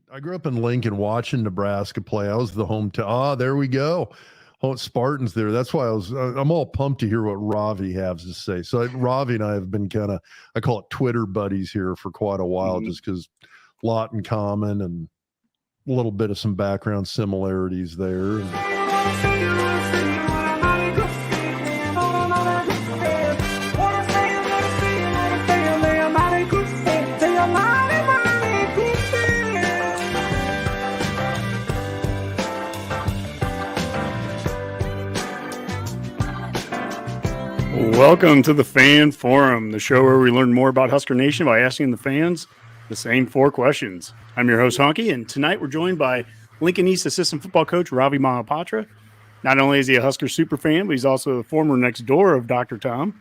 I grew up in Lincoln watching Nebraska play. I was the hometown. There we go. Oh, Spartans there. That's why I'm all pumped to hear what Ravi has to say. So Ravi and I have been I call it Twitter buddies here for quite a while, just because a lot in common and a little bit of some background similarities there. Welcome to the Fan Forum, the show where we learn more about Husker Nation by asking the fans the same 4 questions. I'm your host, Honky, and tonight we're joined by Lincoln East assistant football coach Ravi Mahapatra. Not only is he a Husker Superfan, but he's also the former next door of Dr. Tom,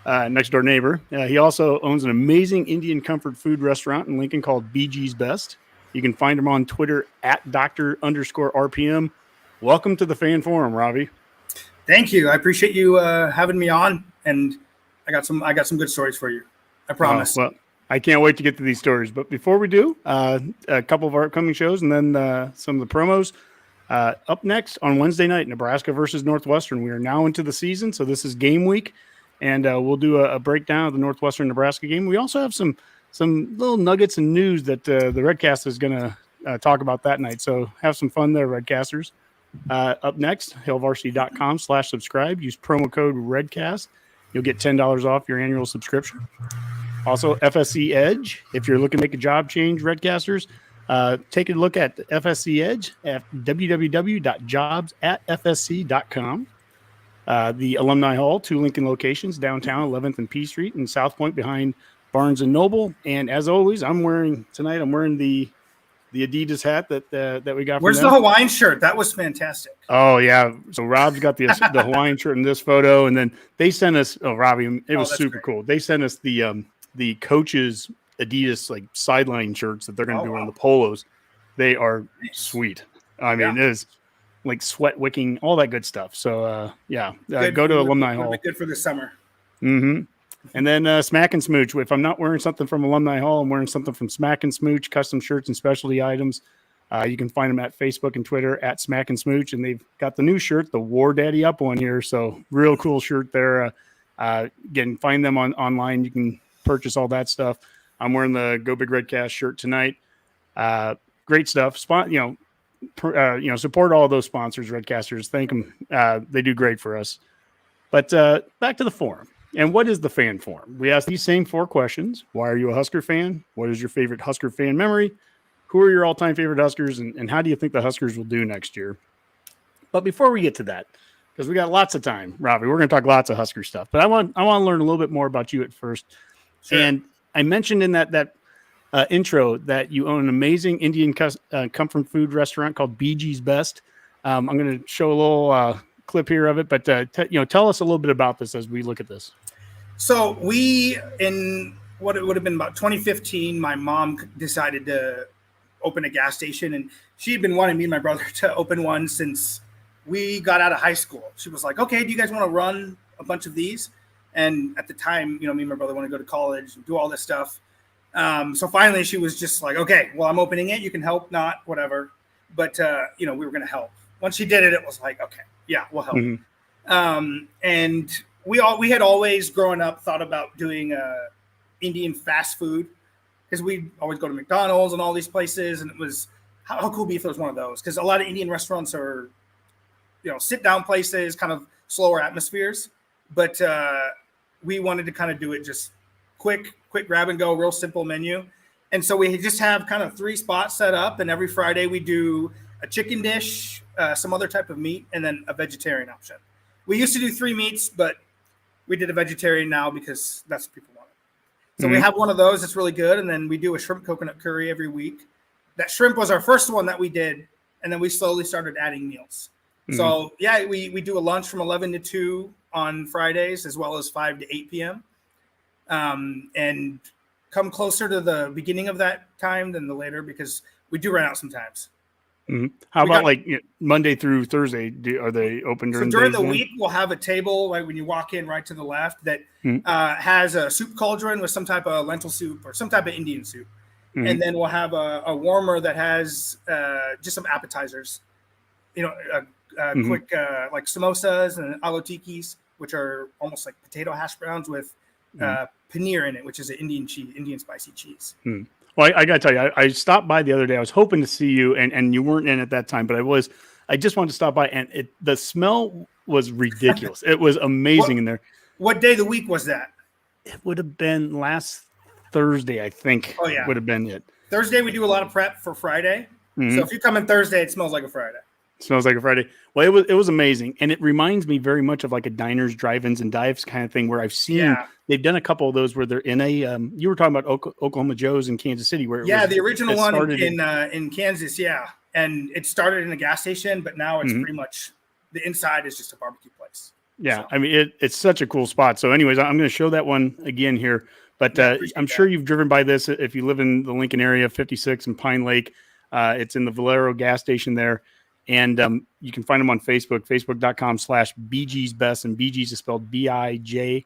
next door neighbor. He also owns an amazing Indian comfort food restaurant in Lincoln called BG's Best. You can find him on Twitter at Dr_RPM. Welcome to the Fan Forum, Ravi. Thank you. I appreciate you having me on, and I got some good stories for you. I promise. Well, I can't wait to get to these stories. But before we do, a couple of our upcoming shows and then some of the promos. Up next on Wednesday night, Nebraska versus Northwestern. We are now into the season, so this is game week, and we'll do a breakdown of the Northwestern-Nebraska game. We also have some little nuggets and news that the Redcast is going to talk about that night. So have some fun there, Redcasters. Up next, hailvarsity.com/subscribe. Use promo code REDCAST. You'll get $10 off your annual subscription. Also, FSC Edge. If you're looking to make a job change, Redcasters, take a look at FSC Edge at www.jobs@fsc.com. The Alumni Hall, 2 Lincoln locations, downtown 11th and P Street, and South Point behind Barnes & Noble. And as always, I'm wearing the Adidas hat that we got from Where's them. the Hawaiian shirt? That was fantastic. Oh, yeah. So Rob's got the Hawaiian shirt in this photo, and then they sent us – Robbie, it was super cool. They sent us the coaches' Adidas sideline shirts that they're going to do on the polos. They are sweet. I mean, it is like sweat wicking, all that good stuff. So, go to Alumni Hall. Good for the summer. Mm-hmm. And then Smack and Smooch. If I'm not wearing something from Alumni Hall, I'm wearing something from Smack and Smooch, custom shirts and specialty items. You can find them at Facebook and Twitter at Smack and Smooch. And they've got the new shirt, the War Daddy Up one here. So real cool shirt there. Again, find them online. You can purchase all that stuff. I'm wearing the Go Big Redcast shirt tonight. Great stuff. Support all those sponsors, Redcasters. Thank them. They do great for us. But back to the forum. And what is the Fan Forum? We ask these same 4 questions. Why are you a Husker fan? What is your favorite Husker fan memory? Who are your all-time favorite Huskers? And how do you think the Huskers will do next year? But before we get to that, because we got lots of time, Robbie, we're going to talk lots of Husker stuff. But I want to learn a little bit more about you at first. Sure. And I mentioned in that intro that you own an amazing Indian comfort food restaurant called BG's Best. I'm going to show a little clip here of it, but tell us a little bit about this as we look at this. So we, in what it would have been about 2015, my mom decided to open a gas station, and she had been wanting me and my brother to open one since we got out of high school. She was like, okay, do you guys want to run a bunch of these? And at the time, me and my brother want to go to college and do all this stuff. So finally she was just like, okay, well, I'm opening it. You can help, not whatever. But, we were going to help. Once she did it, it was like, okay, yeah, we'll help. Mm-hmm. And we had always growing up thought about doing Indian fast food, because we'd always go to McDonald's and all these places. And it was, how cool would be if there was one of those? Because a lot of Indian restaurants are, sit down places, kind of slower atmospheres. But we wanted to kind of do it just quick grab and go, real simple menu. And so we just have kind of 3 spots set up. And every Friday we do a chicken dish, some other type of meat, and then a vegetarian option. We used to do 3 meats, but we did a vegetarian now because that's what people wanted. So we have one of those that's really good. And then we do a shrimp coconut curry every week. That shrimp was our first one that we did. And then we slowly started adding meals. Mm-hmm. So, we do a lunch from 11 to 2 on Fridays, as well as 5 to 8 p.m. And come closer to the beginning of that time than the later, because we do run out sometimes. Mm-hmm. How about Monday through Thursday? Are they open during the week? We'll have a table when you walk in right to the left that has a soup cauldron with some type of lentil soup or some type of Indian soup. and then we'll have a warmer that has just some appetizers. Quick like samosas and aloo tikis, which are almost like potato hash browns with paneer in it, which is an Indian spicy cheese. Well, I got to tell you, I stopped by the other day. I was hoping to see you, and you weren't in at that time, but I just wanted to stop by, and the smell was ridiculous. It was amazing in there. What day of the week was that? It would have been last Thursday, I think. Oh, yeah. Would have been it. Thursday, we do a lot of prep for Friday. So if you come in Thursday, it smells like a Friday. Smells like a Friday. Well, it was amazing, and it reminds me very much of like a diners, drive-ins, and dives kind of thing, where I've seen they've done a couple of those where they're in a. You were talking about Oklahoma Joe's in Kansas City, where the original one in Kansas, and it started in a gas station, but now it's pretty much the inside is just a barbecue place. Yeah, so. I mean it's such a cool spot. So, anyways, I'm going to show that one again here, but I'm sure you've driven by this if you live in the Lincoln area, 56 and Pine Lake. It's in the Valero gas station there. And you can find them on Facebook, facebook.com/BGsBest. And BGs is spelled BIJISBEST.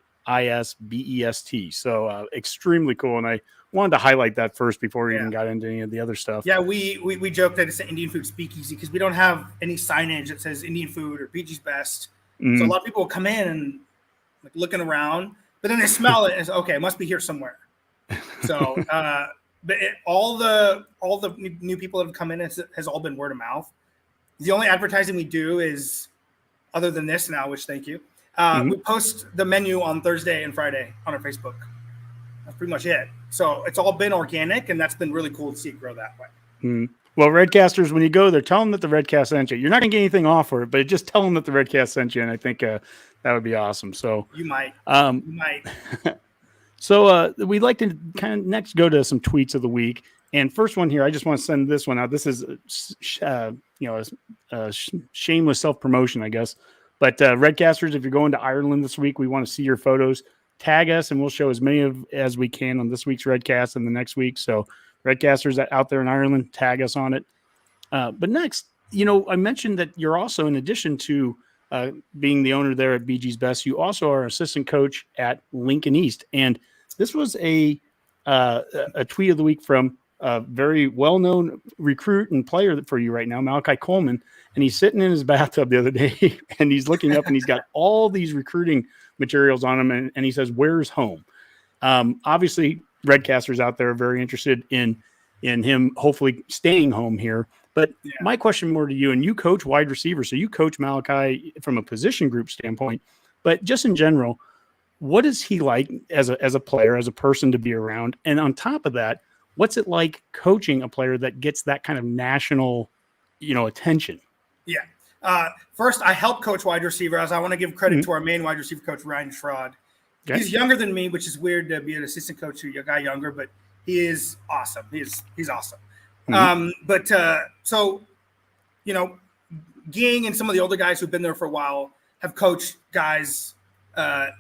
So extremely cool. And I wanted to highlight that first before we even got into any of the other stuff. Yeah, we joke that it's an Indian food speakeasy because we don't have any signage that says Indian food or BG's Best. So a lot of people will come in and like looking around, but then they smell it and it's okay, it must be here somewhere. So but all the new people that have come in has all been word of mouth. The only advertising we do is, other than this now, which thank you, we post the menu on Thursday and Friday on our Facebook. That's pretty much it. So it's all been organic, and that's been really cool to see it grow that way. Well, Redcasters, when you go there, tell them that the Redcast sent you. You're not going to get anything off for it, but just tell them that the Redcast sent you, and I think that would be awesome. So you might. So we'd like to kind of next go to some tweets of the week. And first one here, I just want to send this one out. This is, shameless self-promotion, I guess. But Redcasters, if you're going to Ireland this week, we want to see your photos. Tag us, and we'll show as many as we can on this week's Redcast and the next week. So Redcasters out there in Ireland, tag us on it. But next, I mentioned that you're also, in addition to being the owner there at BG's Best, you also are assistant coach at Lincoln East. And this was a tweet of the week from a very well-known recruit and player for you right now, Malachi Coleman, and he's sitting in his bathtub the other day, and he's looking up, and he's got all these recruiting materials on him, and he says, "Where's home?" Obviously, Redcasters out there are very interested in him hopefully staying home here. But my question more to you, and you coach wide receiver, so you coach Malachi from a position group standpoint, but just in general, what is he like as a player, as a person to be around? And on top of that, what's it like coaching a player that gets that kind of national, attention? Yeah. First, I help coach wide receiver, as I want to give credit to our main wide receiver coach, Ryan Schrod. Okay. He's younger than me, which is weird to be an assistant coach to a guy younger, but he is awesome. He's awesome. So, Ging and some of the older guys who've been there for a while have coached guys that,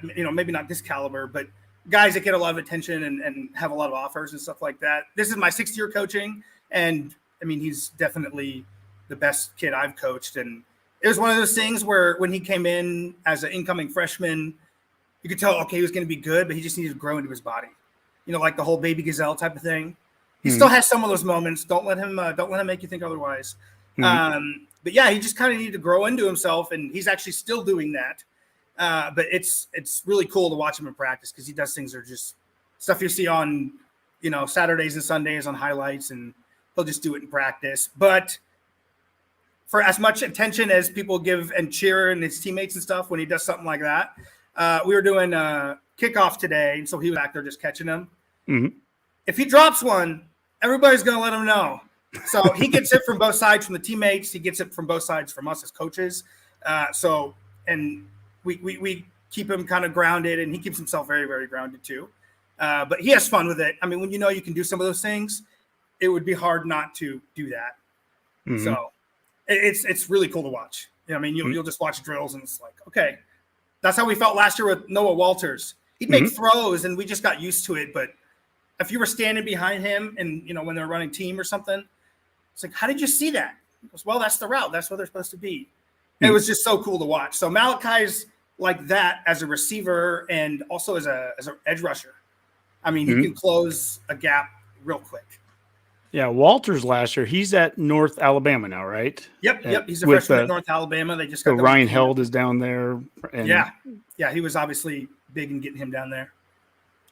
maybe not this caliber, but guys that get a lot of attention and have a lot of offers and stuff like that. This is my 6th year coaching, and he's definitely the best kid I've coached. And it was one of those things where when he came in as an incoming freshman, you could tell, okay, he was going to be good, but he just needed to grow into his body, like the whole baby gazelle type of thing. He still has some of those moments. Don't let him make you think otherwise. But yeah, he just kind of needed to grow into himself, and he's actually still doing that. But it's really cool to watch him in practice because he does things that are just stuff you see on, Saturdays and Sundays on highlights, and he'll just do it in practice. But for as much attention as people give and cheer and his teammates and stuff when he does something like that, we were doing a kickoff today, so he was back there just catching them. If he drops one, everybody's going to let him know. So he gets it from both sides from the teammates. He gets it from both sides from us as coaches. And we keep him kind of grounded, and he keeps himself very, very grounded too. But he has fun with it. When you can do some of those things, it would be hard not to do that. So it's really cool to watch. You'll just watch drills, and it's like, okay, that's how we felt last year with Noah Walters. He'd make throws, and we just got used to it. But if you were standing behind him and, when they're running team or something, it's like, how did you see that? He goes, well, that's the route. That's where they're supposed to be. It was just so cool to watch. So Malachi's like that as a receiver and also as an edge rusher. He can close a gap real quick. Yeah, Walters last year. He's at North Alabama now, right? Yep. He's a With, freshman at North Alabama. They just got So the Ryan Held is down there. And, yeah. He was obviously big in getting him down there.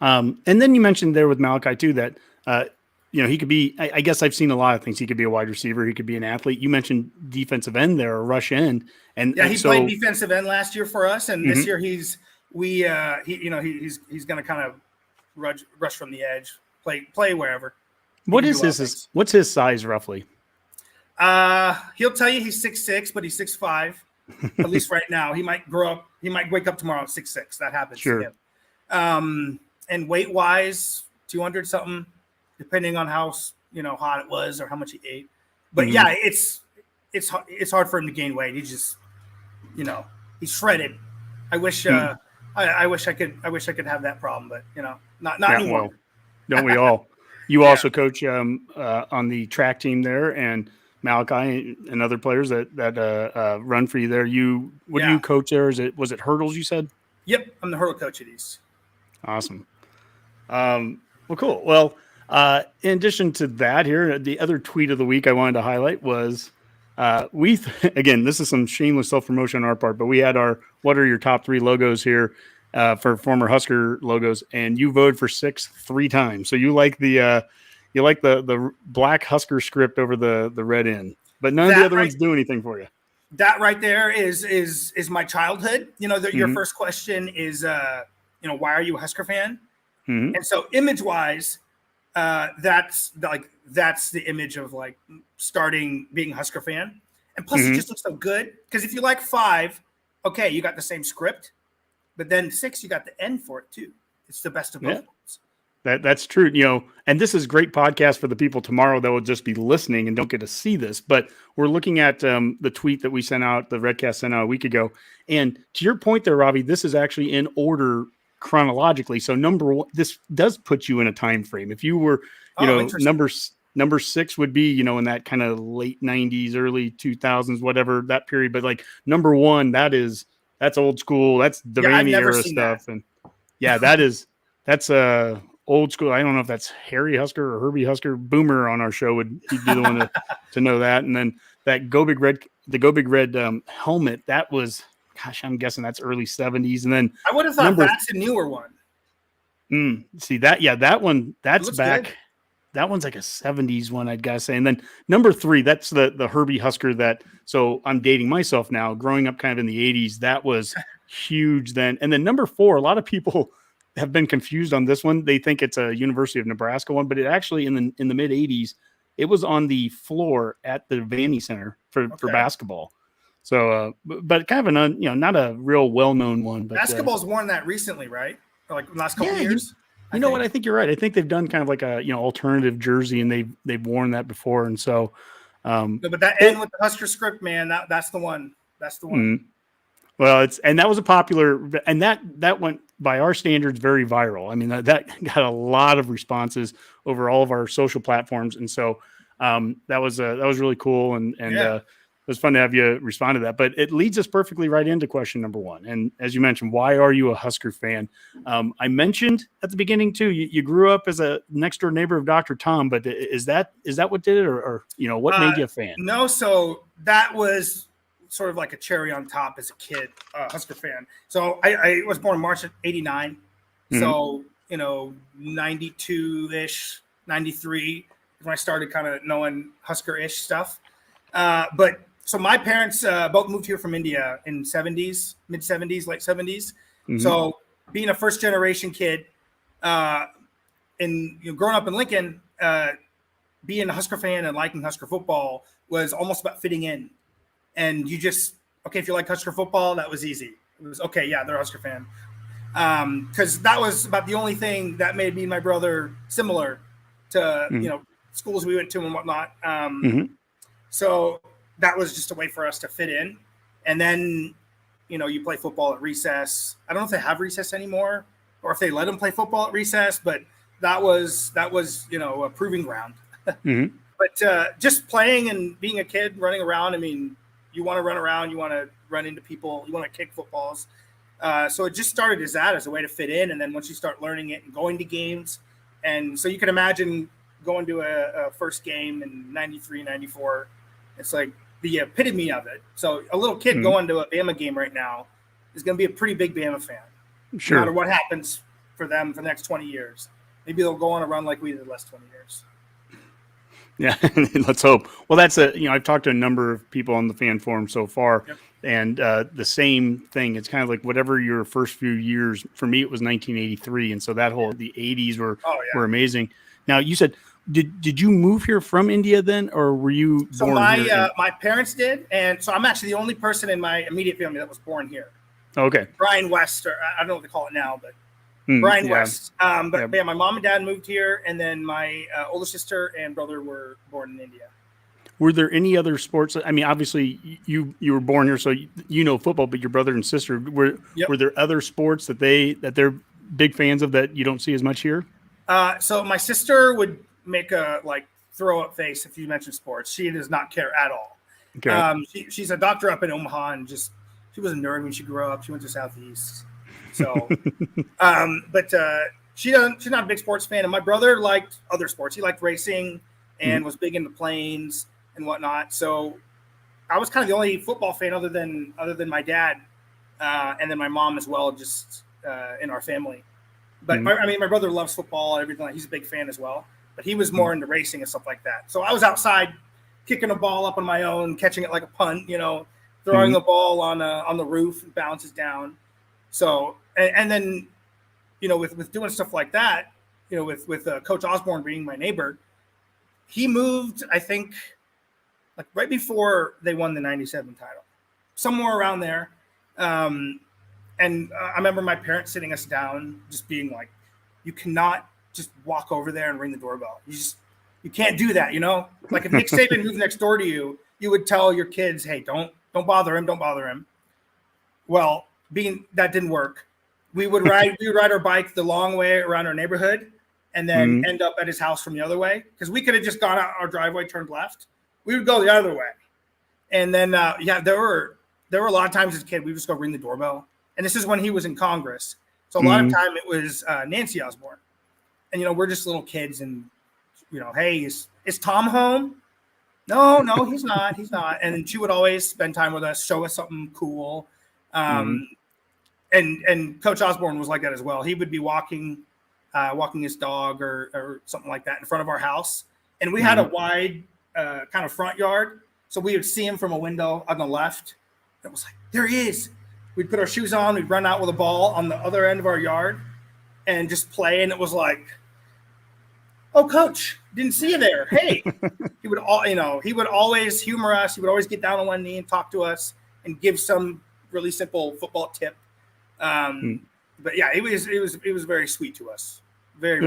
And then you mentioned there with Malachi too that he could be. I guess I've seen a lot of things. He could be a wide receiver. He could be an athlete. You mentioned defensive end there or rush end. And he played defensive end last year for us, and this year he's going to kind of rush from the edge, play wherever. What's his size roughly? He'll tell you he's 6'6", but he's 6'5". At least right now. He might grow up. He might wake up tomorrow at 6'6". That happens to him. And weight wise, 200 something, depending on how hot it was or how much he ate. But yeah, it's hard for him to gain weight. He's just he's shredded. I wish I wish I could have that problem, but not anymore. Well, don't we all? You also coach on the track team there, and Malachi and other players that run for you there. What do you coach there? Was it hurdles? You said. Yep, I'm the hurdle coach at East. Awesome. Well, cool. Well, in addition to that, here the other tweet of the week I wanted to highlight was again, this is some shameless self-promotion on our part, but we had our what are your top 3 logos here for former Husker logos, and you voted for 6 3 times. So you like the black Husker script over the red end, but none of the other ones do anything for you. That right there is my childhood. Your first question is why are you a Husker fan? Mm-hmm. And so image wise, that's the image of like starting being a Husker fan. And plus it just looks so good. Because if you like 5, okay, you got the same script, but then 6, you got the end for it too. It's the best of both worlds. That's true. And this is great podcast for the people tomorrow that will just be listening and don't get to see this, but we're looking at the tweet that we sent out, the Redcast sent out a week ago. And to your point there, Ravi, this is actually in order chronologically. So number 1, this does put you in a time frame. If you were, number 6 would be, in that kind of late 90s, early 2000s, whatever that period. But like number 1, that's old school. That's Devaney era stuff. That. And that's old school. I don't know if that's Harry Husker or Herbie Husker. Boomer on our show he'd be the one to know that. And then that Go Big Red helmet, that was, gosh, I'm guessing that's early 70s. And then I would have thought that's a newer one. See that? Yeah, that one, that's back. Good. That one's like a 70s one, I'd gotta say. And then number 3, that's the Herbie Husker so I'm dating myself now, growing up kind of in the 80s, that was huge then. And then number 4, a lot of people have been confused on this one. They think it's a University of Nebraska one, but it actually in the mid 80s, it was on the floor at the Vandy Center for basketball. So, but kind of not a real well-known one. But basketball's worn that recently, right? Or like the last couple of years. You know what? I think you're right. I think they've done kind of like a alternative jersey, and they've worn that before. And so, but that end with the Husker script, man, that's the one. That's the one. Mm-hmm. Well, that was a popular, and that went by our standards very viral. I mean, that got a lot of responses over all of our social platforms, and so that was really cool, and it was fun to have you respond to that. But it leads us perfectly right into question number 1. And as you mentioned, why are you a Husker fan? I mentioned at the beginning too, you grew up as a next door neighbor of Dr. Tom, but is that what did it, or what made you a fan? No, so that was sort of like a cherry on top as a kid, Husker fan. So I was born in March of '89. Mm-hmm. So 92-ish, 93 when I started kind of knowing Husker-ish stuff. But so my parents both moved here from India in mid 70s, late 70s. Mm-hmm. So being a first generation kid, and growing up in Lincoln, being a Husker fan and liking Husker football was almost about fitting in. And you just, if you like Husker football, that was easy. It was they're a Husker fan. Because that was about the only thing that made me and my brother similar to, schools we went to and whatnot. So that was just a way for us to fit in. And then, you play football at recess. I don't know if they have recess anymore or if they let them play football at recess, but that was a proving ground. Mm-hmm. But just playing and being a kid, running around, I mean, you want to run around, you want to run into people, you want to kick footballs. So it just started as a way to fit in. And then once you start learning it and going to games, and so you can imagine going to a first game in 93, 94. It's like the epitome of it. So a little kid going to a Bama game right now is going to be a pretty big Bama fan. Sure. No matter what happens for them for the next 20 years. Maybe they'll go on a run like we did the last 20 years. Yeah, let's hope. Well, that's I've talked to a number of people on the fan forum so far, and the same thing. It's kind of like whatever your first few years. For me, it was 1983, and so that whole the 80s were amazing. Now, you said, did you move here from India then, or were you born here? My parents did, and so I'm actually the only person in my immediate family that was born here. Okay. Brian West, or I don't know what they call it now, but Brian West. But my mom and dad moved here, and then my older sister and brother were born in India. Were there any other sports? I mean, obviously you were born here, so you know football. But your brother and sister were there other sports that they're big fans of that you don't see as much here? So my sister would make a throw up face if you mentioned sports. She does not care at all. Okay. She's a doctor up in Omaha, and she was a nerd when she grew up. She went to Southeast. So, but she's not a big sports fan. And my brother liked other sports. He liked racing and was big into planes and whatnot. So I was kind of the only football fan other than my dad, and then my mom as well, just in our family. But my brother loves football and everything. He's a big fan as well. But he was more into racing and stuff like that. So I was outside kicking a ball up on my own, catching it like a punt, throwing the ball on the roof, and bounces down. So, and then, with doing stuff like that, with Coach Osborne being my neighbor, he moved, I think, right before they won the 97 title, somewhere around there. And I remember my parents sitting us down, just being like, you cannot just walk over there and ring the doorbell. You can't do that, Like if Nick Saban moved next door to you, you would tell your kids, hey, don't bother him. Well, that didn't work. We would ride our bike the long way around our neighborhood and then end up at his house from the other way. Because we could have just gone out our driveway, turned left. We would go the other way. And then there were a lot of times as a kid, we would just go ring the doorbell. And this is when he was in Congress. So a lot of time it was Nancy Osborne. And we're just little kids and hey, is Tom home? No, he's not. He's not. And she would always spend time with us, show us something cool. And Coach Osborne was like that as well. He would be walking his dog or something like that in front of our house. And we had a wide kind of front yard. So we would see him from a window on the left. It was like, there he is. We'd put our shoes on. We'd run out with a ball on the other end of our yard and just play. And it was like, oh, Coach, didn't see you there. Hey, he would always humor us. He would always get down on one knee and talk to us and give some really simple football tip. But yeah, it was very sweet to us. Very.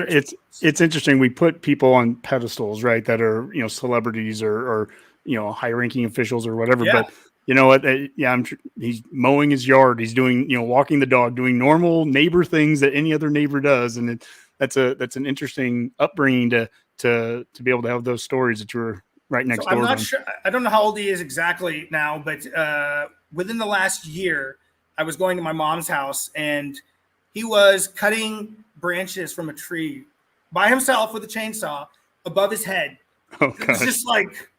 It's interesting. We put people on pedestals, right? That are celebrities or high ranking officials or whatever. Yeah. But you know what? I'm sure he's mowing his yard. He's doing walking the dog, doing normal neighbor things that any other neighbor does, and that's an interesting upbringing to be able to have those stories that you were right next door. I'm not sure. I don't know how old he is exactly now, but within the last year, I was going to my mom's house and he was cutting branches from a tree by himself with a chainsaw above his head. Oh, it was just like,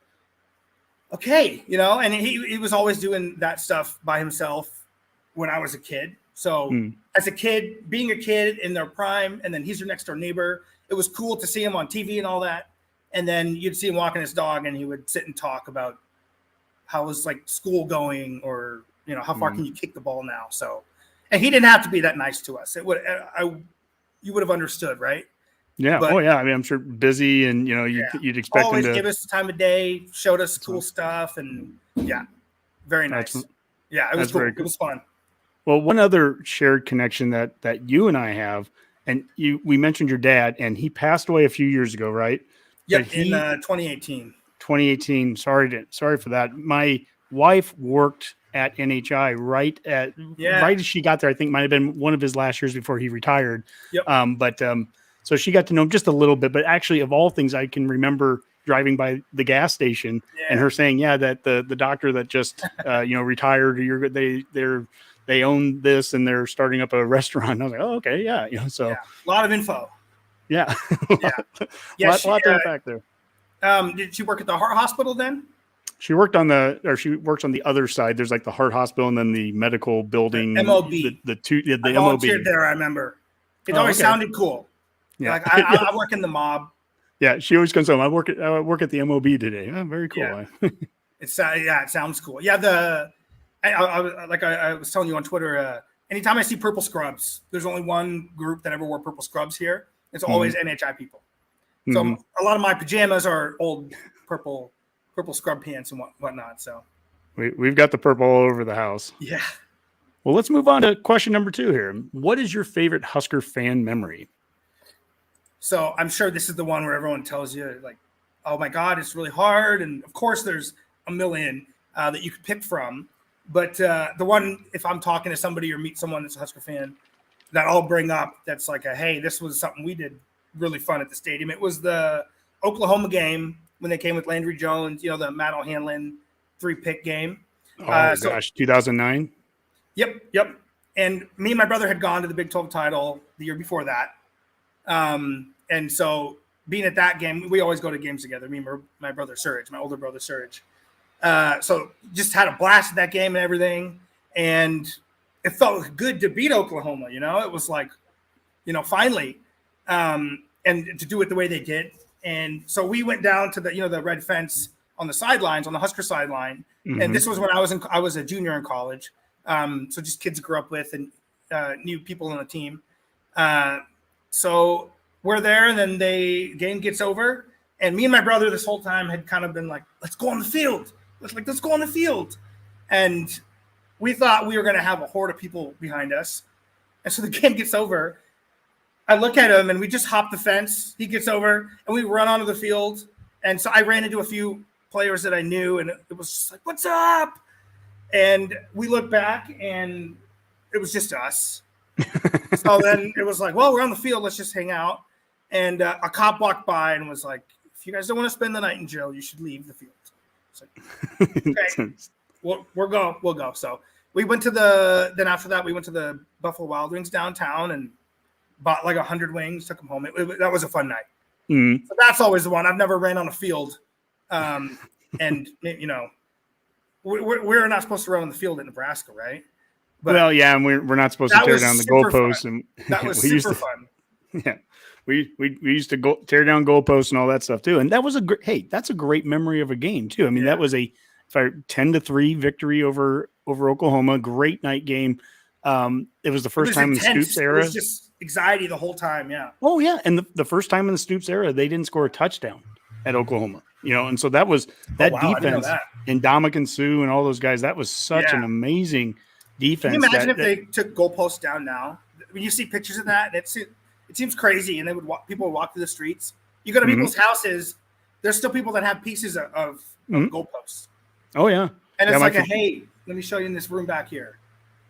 okay, and he was always doing that stuff by himself when I was a kid. So as a kid, being a kid in their prime, and then he's your next door neighbor, it was cool to see him on TV and all that. And then you'd see him walking his dog and he would sit and talk about how was school going or, how far can you kick the ball now? So, and he didn't have to be that nice to us. You would have understood, right? Yeah. But, I mean, I'm sure busy and, you'd expect always him to give us the time of day, showed us cool stuff. And very nice. It was cool. It was fun. Well, one other shared connection that you and I have, and we mentioned your dad, and he passed away a few years ago, right? Yep, in 2018. 2018. Sorry for that. My wife worked at NHI right as she got there. I think might have been one of his last years before he retired. Yep. So she got to know him just a little bit. But actually, of all things, I can remember driving by the gas station and her saying, that the doctor that just retired, they own this and they're starting up a restaurant. And I was like, oh, okay, so a lot of info. Yeah. Yeah. lot to unpack there. Did she work at the heart hospital then? She works on the other side. There's like the heart hospital and then the medical building. MOB. The I MOB. volunteered there, I remember. It always sounded cool. Yeah. Like I work in the mob. Yeah, she always comes home. I work at the MOB today. Oh, very cool. Yeah. It sounds cool. Yeah, I was telling you on Twitter, anytime I see purple scrubs, there's only one group that ever wore purple scrubs here. It's always NHI people. So a lot of my pajamas are old purple scrub pants and whatnot. So we've got the purple all over the house. Yeah. Well, let's move on to question number 2 here. What is your favorite Husker fan memory? So I'm sure this is the one where everyone tells you, like, oh my God, it's really hard. And of course there's a million that you could pick from. But the one, if I'm talking to somebody or meet someone that's a Husker fan, that I'll bring up, that's like, hey, this was something we did really fun at the stadium. It was the Oklahoma game when they came with Landry Jones, the Matt O'Hanlon 3-pick game. Oh, gosh, 2009? Yep. And me and my brother had gone to the Big 12 title the year before that. And so being at that game, we always go to games together. Me and my brother Surge, my older brother Surge. So just had a blast at that game and everything. And it felt good to beat Oklahoma. It was like, finally, and to do it the way they did. And so we went down to the red fence on the sidelines, on the Husker sideline. And this was when I was a junior in college. So just kids I grew up with and new people on the team. So we're there, and then the game gets over, and me and my brother this whole time had kind of been like, let's go on the field. Let's go on the field. And we thought we were going to have a horde of people behind us. And so the game gets over. I look at him, and we just hop the fence. He gets over, and we run onto the field. And so I ran into a few players that I knew, and it was just like, what's up? And we look back, and it was just us. So then it was like, well, we're on the field. Let's just hang out. And a cop walked by and was like, if you guys don't want to spend the night in jail, you should leave the field. It's like, okay, we'll go. So we went then after that, we went to the Buffalo Wild Wings downtown and bought like 100 wings, took them home. That was a fun night. So that's always the one. I've never ran on a field. And, we're not supposed to run on the field in Nebraska, right? But well, yeah, and we're not supposed to tear down the goalposts. And that was super fun. Yeah, we used to tear down goalposts and all that stuff too. And that was that's a great memory of a game too. I mean, that was a 10-3 victory over Oklahoma. Great night game. It was the first time intense. In the Stoops era. It was just anxiety the whole time. Yeah. Oh yeah, and the first time in the Stoops era, they didn't score a touchdown at Oklahoma. And so that was defense and Dominic Sue and all those guys. That was such an amazing defense. Can you imagine if they took goalposts down now? When you see pictures of that, it seems crazy, and people would walk through the streets. You go to people's houses, there's still people that have pieces of goalposts. Oh yeah, and it's like hey, let me show you in this room back here.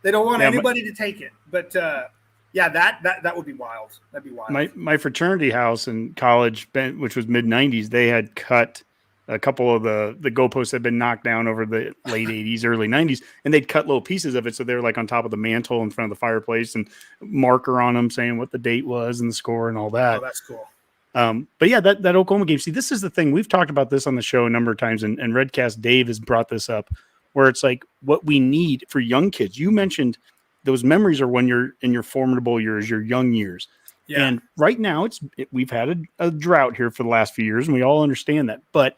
They don't want anybody to take it, but that would be wild. That'd be wild. My fraternity house in college, which was mid '90s, they had cut a couple of the goalposts had been knocked down over the late 80s, early 90s, and they'd cut little pieces of it. So they were like on top of the mantle in front of the fireplace and marker on them saying what the date was and the score and all that. Oh, that's cool. But yeah, that Oklahoma game. See, this is the thing. We've talked about this on the show a number of times, and Redcast Dave has brought this up, where it's like what we need for young kids. You mentioned those memories are when you're in your formidable years, your young years. Yeah. And right now we've had a drought here for the last few years, and we all understand that. But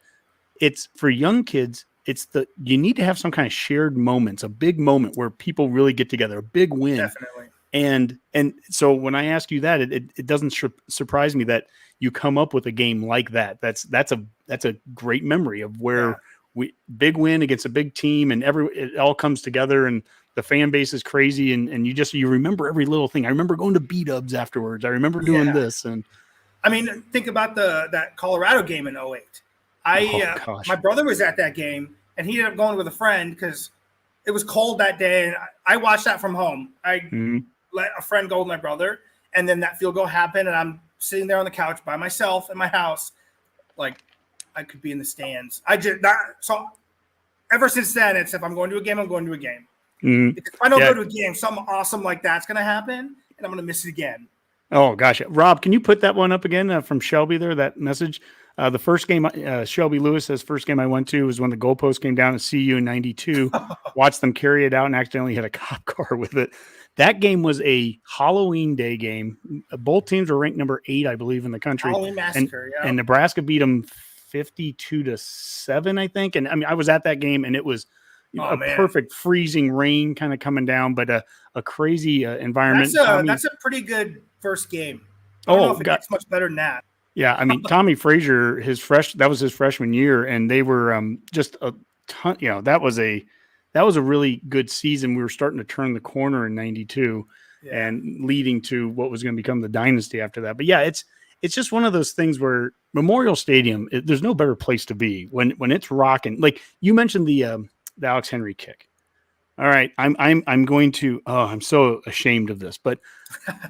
it's for young kids, you need to have some kind of shared moments, a big moment where people really get together, a big win. Definitely. And so when I ask you that, it doesn't surprise me that you come up with a game like that. That's a great memory of where big win against a big team, and it all comes together, and the fan base is crazy, and you remember every little thing. I remember going to B-dubs afterwards. I remember doing this, and I mean, think about that Colorado game in 2008. My brother was at that game, and he ended up going with a friend because it was cold that day, and I watched that from home. I let a friend go with my brother, and then that field goal happened, and I'm sitting there on the couch by myself in my house, like I could be in the stands. So ever since then, it's if I'm going to a game, I'm going to a game. If I don't go to a game, something awesome like that's going to happen, and I'm going to miss it again. Oh gosh, Rob, can you put that one up again from Shelby there? That message. The first game, Shelby Lewis says, first game I went to was when the goalpost came down at CU in '92. Watched them carry it out and accidentally hit a cop car with it. That game was a Halloween Day game. Both teams were ranked number 8, I believe, in the country. Halloween Massacre, and Nebraska beat them 52-7, I think. And I mean, I was at that game, and it was perfect freezing rain kind of coming down, but a crazy environment. That's a pretty good first game. I don't know if it gets much better than that. Yeah, I mean, Tommy Frazier, that was his freshman year, and they were just a ton. That was a really good season. We were starting to turn the corner in '92, and leading to what was going to become the dynasty after that. But yeah, it's just one of those things where Memorial Stadium, there's no better place to be when it's rocking. Like you mentioned the Alex Henry kick. All right, I'm going to. Oh, I'm so ashamed of this, but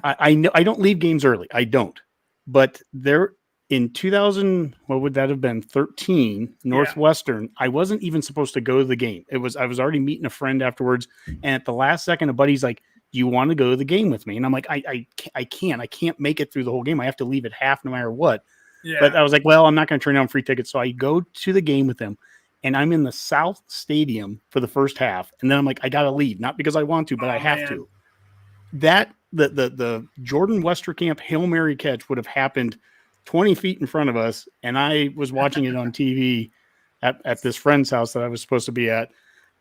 I know I don't leave games early. I don't. But there in 2000, what would that have been? 13 Northwestern. I wasn't even supposed to go to the game. I was already meeting a friend afterwards, and at the last second, a buddy's like, "Do you want to go to the game with me?" And I'm like, I can't make it through the whole game. I have to leave at half no matter what. Yeah. But I was like, well, I'm not going to turn down free tickets, so I go to the game with them. And I'm in the South Stadium for the first half. And then I'm like, I got to leave. Not because I want to, but I have to. That, the Jordan Westerkamp Hail Mary catch would have happened 20 feet in front of us. And I was watching it on TV at this friend's house that I was supposed to be at.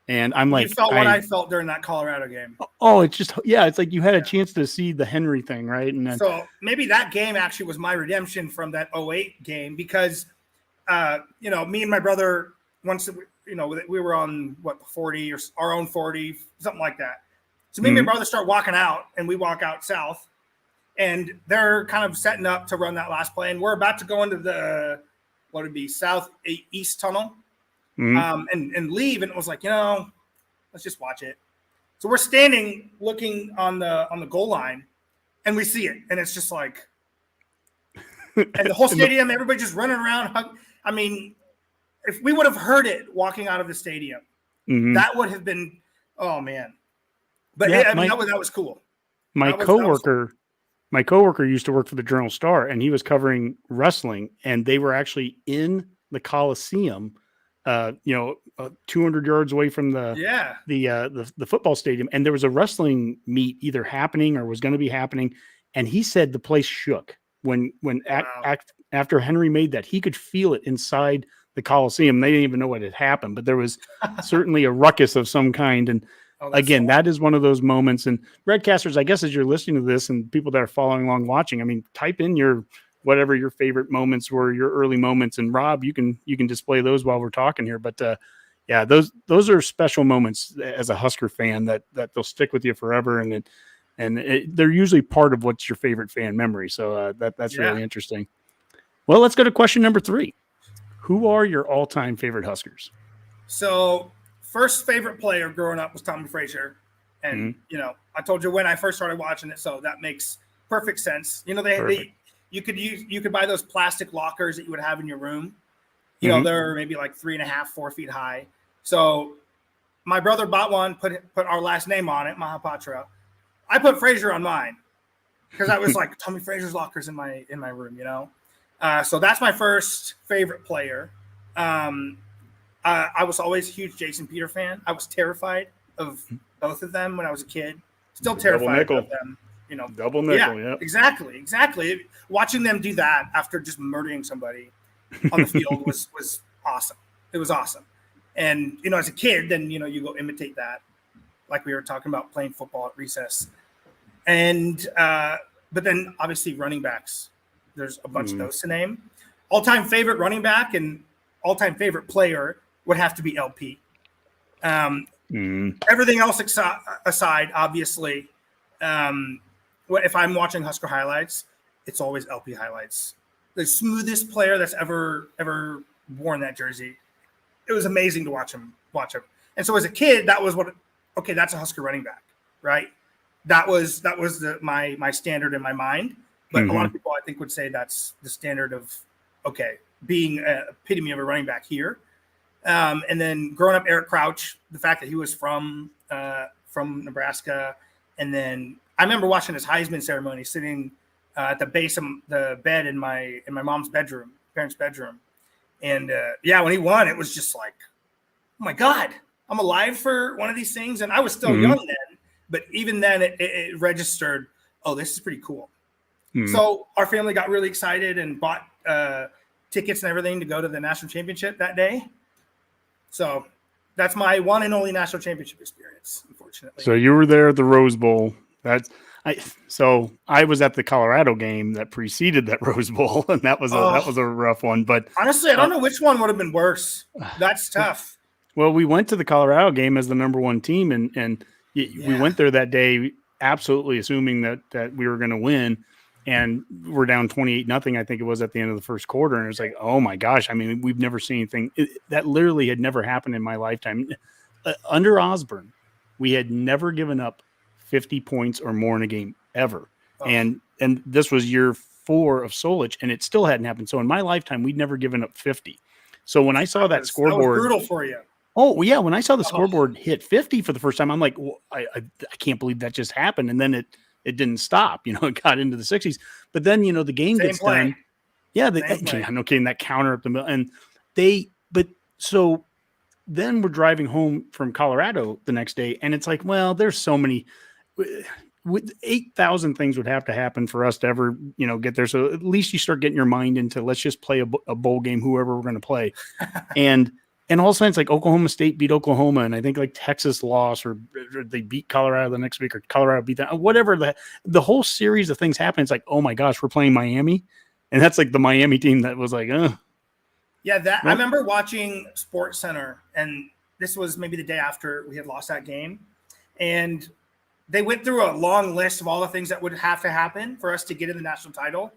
And I'm like, you felt what I felt during that Colorado game. Oh, it's just, it's like you had a chance to see the Henry thing, right? And then, so maybe that game actually was my redemption from that 08 game because, me and my brother, once we were on the 40 or our own 40, something like that. So me and my brother start walking out, and we walk out south, and they're kind of setting up to run that last play, and we're about to go into the southeast tunnel, and leave, and it was like let's just watch it. So we're standing looking on the goal line, and we see it, and it's just like, and the whole stadium, everybody just running around. I mean, if we would have heard it walking out of the stadium, that would have been, oh man. But that was cool. My coworker used to work for the Journal-Star, and he was covering wrestling, and they were actually in the Coliseum, 200 yards away from the football stadium, and there was a wrestling meet either happening or was going to be happening, and he said the place shook when after Henry made that. He could feel it inside the Coliseum. They didn't even know what had happened, but there was certainly a ruckus of some kind. And again, that is one of those moments. And Redcasters, I guess, as you're listening to this and people that are following along watching, I mean, type in whatever your favorite moments were, your early moments. And Rob, you can display those while we're talking here. But those are special moments as a Husker fan that they'll stick with you forever. And they're usually part of what's your favorite fan memory. So that's really interesting. Well, let's go to question number 3. Who are your all-time favorite Huskers? So first favorite player growing up was Tommy Frazier. And, I told you when I first started watching it, so that makes perfect sense. You could buy those plastic lockers that you would have in your room. They're maybe like 3.5, 4 feet high. So my brother bought one, put our last name on it, Mahapatra. I put Frazier on mine because I was like, Tommy Frazier's lockers in my room, So that's my first favorite player. I was always a huge Jason Peter fan. I was terrified of both of them when I was a kid. Still terrified of them. Double nickel, yeah. Exactly. Watching them do that after just murdering somebody on the field was awesome. It was awesome. And, as a kid, then, you go imitate that, like we were talking about playing football at recess. And, but then obviously running backs, there's a bunch of those to name. All-time favorite running back and all-time favorite player would have to be LP. Everything else aside, obviously, if I'm watching Husker highlights, it's always LP highlights. The smoothest player that's ever worn that jersey. It was amazing to watch him. And so as a kid, that was that's a Husker running back, right? That was my standard in my mind. But a lot of people, I think, would say that's the standard of, being an epitome of a running back here. And then growing up, Eric Crouch, the fact that he was from Nebraska. And then I remember watching his Heisman ceremony, sitting at the base of the bed in my mom's bedroom, parents' bedroom. And when he won, it was just like, oh my God, I'm alive for one of these things. And I was still young then, but even then it registered, oh, this is pretty cool. So our family got really excited and bought tickets and everything to go to the national championship that day. So that's my one and only national championship experience, unfortunately. So you were there at the Rose Bowl. So I was at the Colorado game that preceded that Rose Bowl, and that was a rough one. But honestly, I don't know which one would have been worse. That's tough. Well, we went to the Colorado game as the number one team, and we went there that day absolutely assuming that we were going to win, and we're down 28-0. I think it was at the end of the first quarter, and it was like, oh my gosh! I mean, we've never seen anything that literally had never happened in my lifetime. Under Osborne, we had never given up 50 points or more in a game ever, and this was year 4 of Solich, and it still hadn't happened. So in my lifetime, we'd never given up 50. So when I saw that scoreboard, that was brutal for you. Oh yeah, when I saw the scoreboard hit 50 for the first time, I'm like, well, I can't believe that just happened. And then it didn't stop. It got into the 60s. But then the game gets done. Yeah, no kidding. That counter up the middle, and so then we're driving home from Colorado the next day, and it's like, well, there's so many. 8,000 things would have to happen for us to ever get there. So at least you start getting your mind into let's just play a bowl game, whoever we're going to play, And all of a sudden, it's like Oklahoma State beat Oklahoma, and I think like Texas lost, or they beat Colorado the next week, or Colorado beat them. Whatever the whole series of things happen. It's like, oh my gosh, we're playing Miami, and that's like the Miami team that was like, Yeah, I remember watching Sports Center, and this was maybe the day after we had lost that game, and they went through a long list of all the things that would have to happen for us to get in the national title,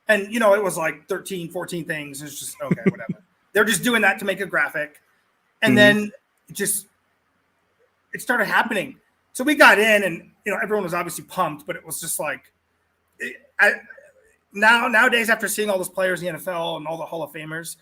and it was like 13, 14 things. It's just okay, whatever. They're just doing that to make a graphic. And then it started happening. So we got in, and, everyone was obviously pumped, but it was just like, nowadays, after seeing all those players in the NFL and all the Hall of Famers,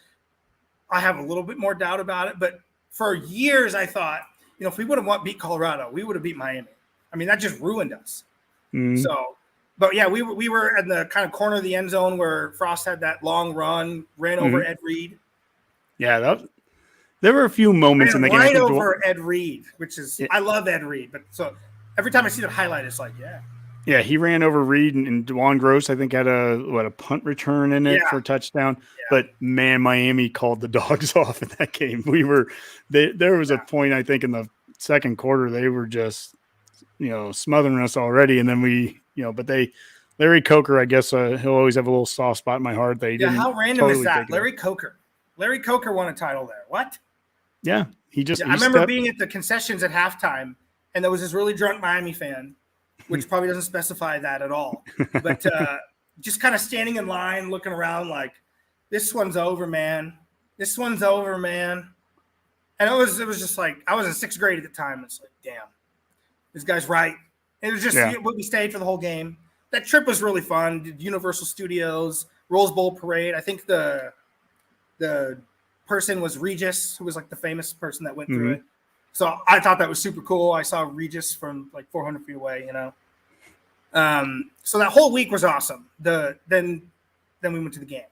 I have a little bit more doubt about it. But for years, I thought, if we would have beat Colorado, we would have beat Miami. I mean, that just ruined us. So, but yeah, we were in the kind of corner of the end zone where Frost had that long run, ran over Ed Reed. Yeah, there were a few moments in the game. Right over Ed Reed, which is I love Ed Reed, but so every time I see the highlight, it's like, yeah, he ran over Reed, and DeJuan Gross, I think, had a punt return in it for a touchdown. Yeah. But man, Miami called the dogs off in that game. There was a point, I think, in the second quarter they were just smothering us already, and then Larry Coker, I guess he'll always have a little soft spot in my heart. How random is that? Larry Coker won a title there. What? Yeah, I remember being at the concessions at halftime, and there was this really drunk Miami fan, which probably doesn't specify that at all. But just kind of standing in line, looking around like, this one's over, man. This one's over, man. And it was just like, I was in 6th grade at the time. It's like, damn, this guy's right. It was just we stayed for the whole game. That trip was really fun. Did Universal Studios, Rose Bowl parade. I think the person was Regis, who was like the famous person that went through it. So I thought that was super cool. I saw Regis from like 400 feet away, So that whole week was awesome. Then we went to the game.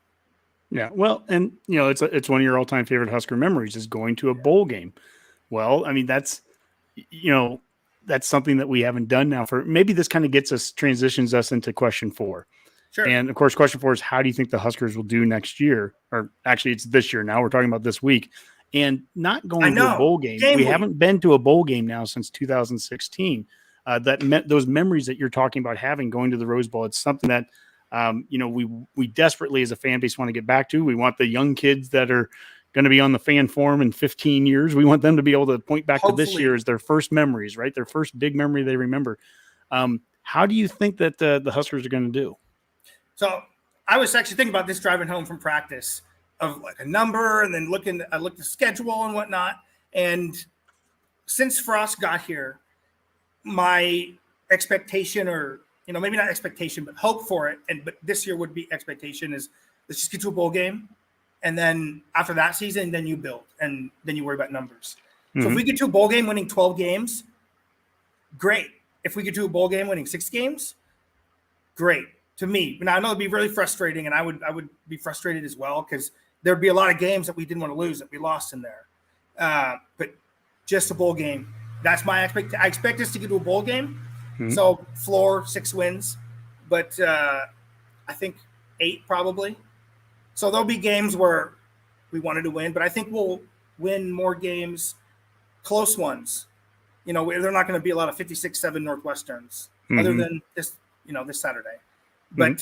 Yeah, well, and it's one of your all-time favorite Husker memories is going to a bowl game. Well, I mean that's something that we haven't done now for maybe this kind of transitions us into question 4. Sure. And of course, question 4 is how do you think the Huskers will do next year? Or actually, it's this year now. We're talking about this week, and not going to a bowl game. We haven't been to a bowl game now since 2016. Those memories that you're talking about having going to the Rose Bowl. It's something that we desperately as a fan base want to get back to. We want the young kids that are going to be on the fan forum in 15 years. We want them to be able to point back to this year as their first memories, right? Their first big memory they remember. How do you think that the Huskers are going to do? So I was actually thinking about this driving home from practice of like a number, and then I looked at the schedule and whatnot. And since Frost got here, my expectation, or maybe not expectation, but hope for it, but this year would be expectation is let's just get to a bowl game, and then after that season, then you build, and then you worry about numbers. So if we get to a bowl game winning 12 games, great. If we get to a bowl game winning 6 games, great. to me. Now I know it'd be really frustrating, and I would be frustrated as well because there'd be a lot of games that we didn't want to lose that we lost in there. But just a bowl game. That's my expectation. I expect us to get to a bowl game. Mm-hmm. So floor 6 wins, but I think 8 probably. So there'll be games where we wanted to win, but I think we'll win more games, close ones. You know, they're not going to be a lot of 56-7 Northwesterns, other than this Saturday. But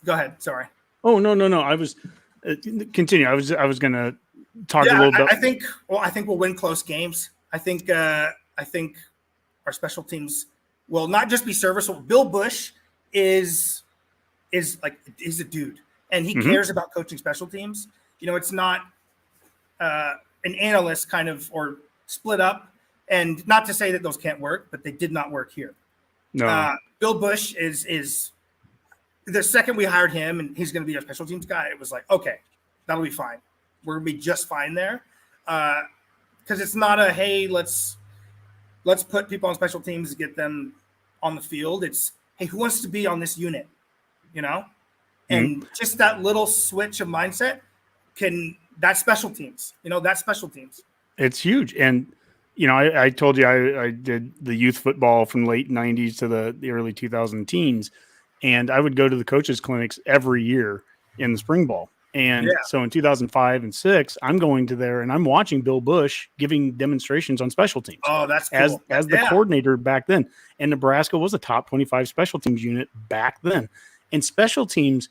go ahead. Sorry. Oh, no. I was continue. I was going to talk a little bit. I think we'll win close games. I think our special teams will not just be serviceable. Bill Bush is a dude, and he cares about coaching special teams. You know, it's not an analyst kind of or split up. And not to say that those can't work, but they did not work here. No. Bill Bush is the second we hired him, and he's going to be our special teams guy. It was like, okay, that'll be fine. We're going to be just fine there. Because it's not a, hey, let's put people on special teams to get them on the field. It's, hey, who wants to be on this unit? You know? And just that little switch of mindset that's special teams. You know, that's special teams. It's huge. And, you know, I told you I did the youth football from the late 90s to the early 2000 teens. And I would go to the coaches clinics every year in the spring ball. And so in 2005 and 6, I'm going to there and I'm watching Bill Bush giving demonstrations on special teams. Oh, that's cool. As the coordinator back then. And Nebraska was a top 25 special teams unit back then. And special teams,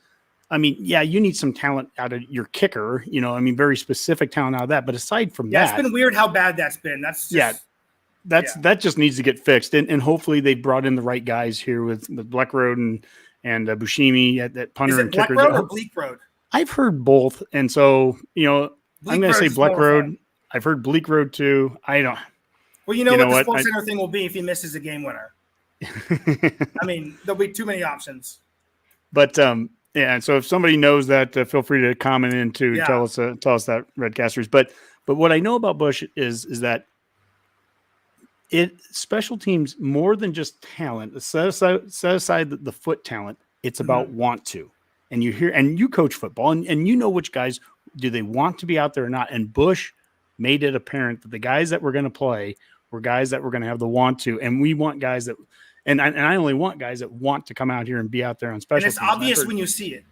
I mean, you need some talent out of your kicker, you know, I mean, very specific talent out of that. But aside from that, it's been weird how bad that's been. That's just, that just needs to get fixed. And hopefully they brought in the right guys here with Bleckroad and Bushimi at punter and kicker. Is it Bleckroad or Bleak Road? I've heard both. And so, you know, I'm going to say Bleckroad. I've heard Bleak Road too. I don't. Well, you know what the Sports Center thing will be if he misses a game winner. I mean, there'll be too many options. But, and so if somebody knows that, feel free to comment in to tell us that, Redcasters. But what I know about Bush is that special teams more than just talent. Set aside the foot talent. It's about want to. And you coach football, and you know which guys do they want to be out there or not. And Bush made it apparent that the guys that were going to play were guys that were going to have the want to, and we want guys that. And I only want guys that want to come out here and be out there on special teams. And it's obvious when you see it.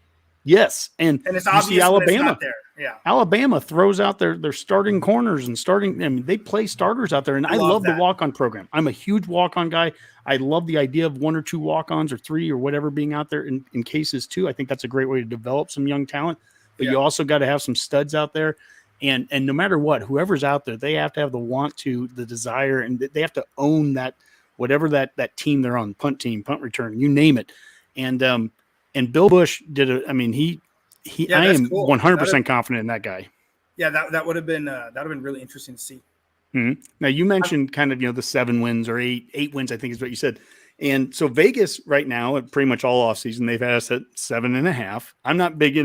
Yes, and it's obvious see Alabama. When it's not there. Yeah, Alabama throws out their starting corners and starting. I mean, they play starters out there, and I love the walk-on program. I'm a huge walk-on guy. I love the idea of 1 or 2 walk-ons or 3 or whatever being out there in cases too. I think that's a great way to develop some young talent. But you also got to have some studs out there, and no matter what, whoever's out there, they have to have the want to, the desire, and they have to own that. Whatever that team they're on, punt team, punt return, you name it. And Bill Bush did I am 100% confident in that guy. Yeah, that would have been really interesting to see. Mm-hmm. Now you mentioned kind of, you know, the 7 wins or 8 wins, I think is what you said. And so Vegas right now, pretty much all offseason, they've had us at 7.5. I'm not big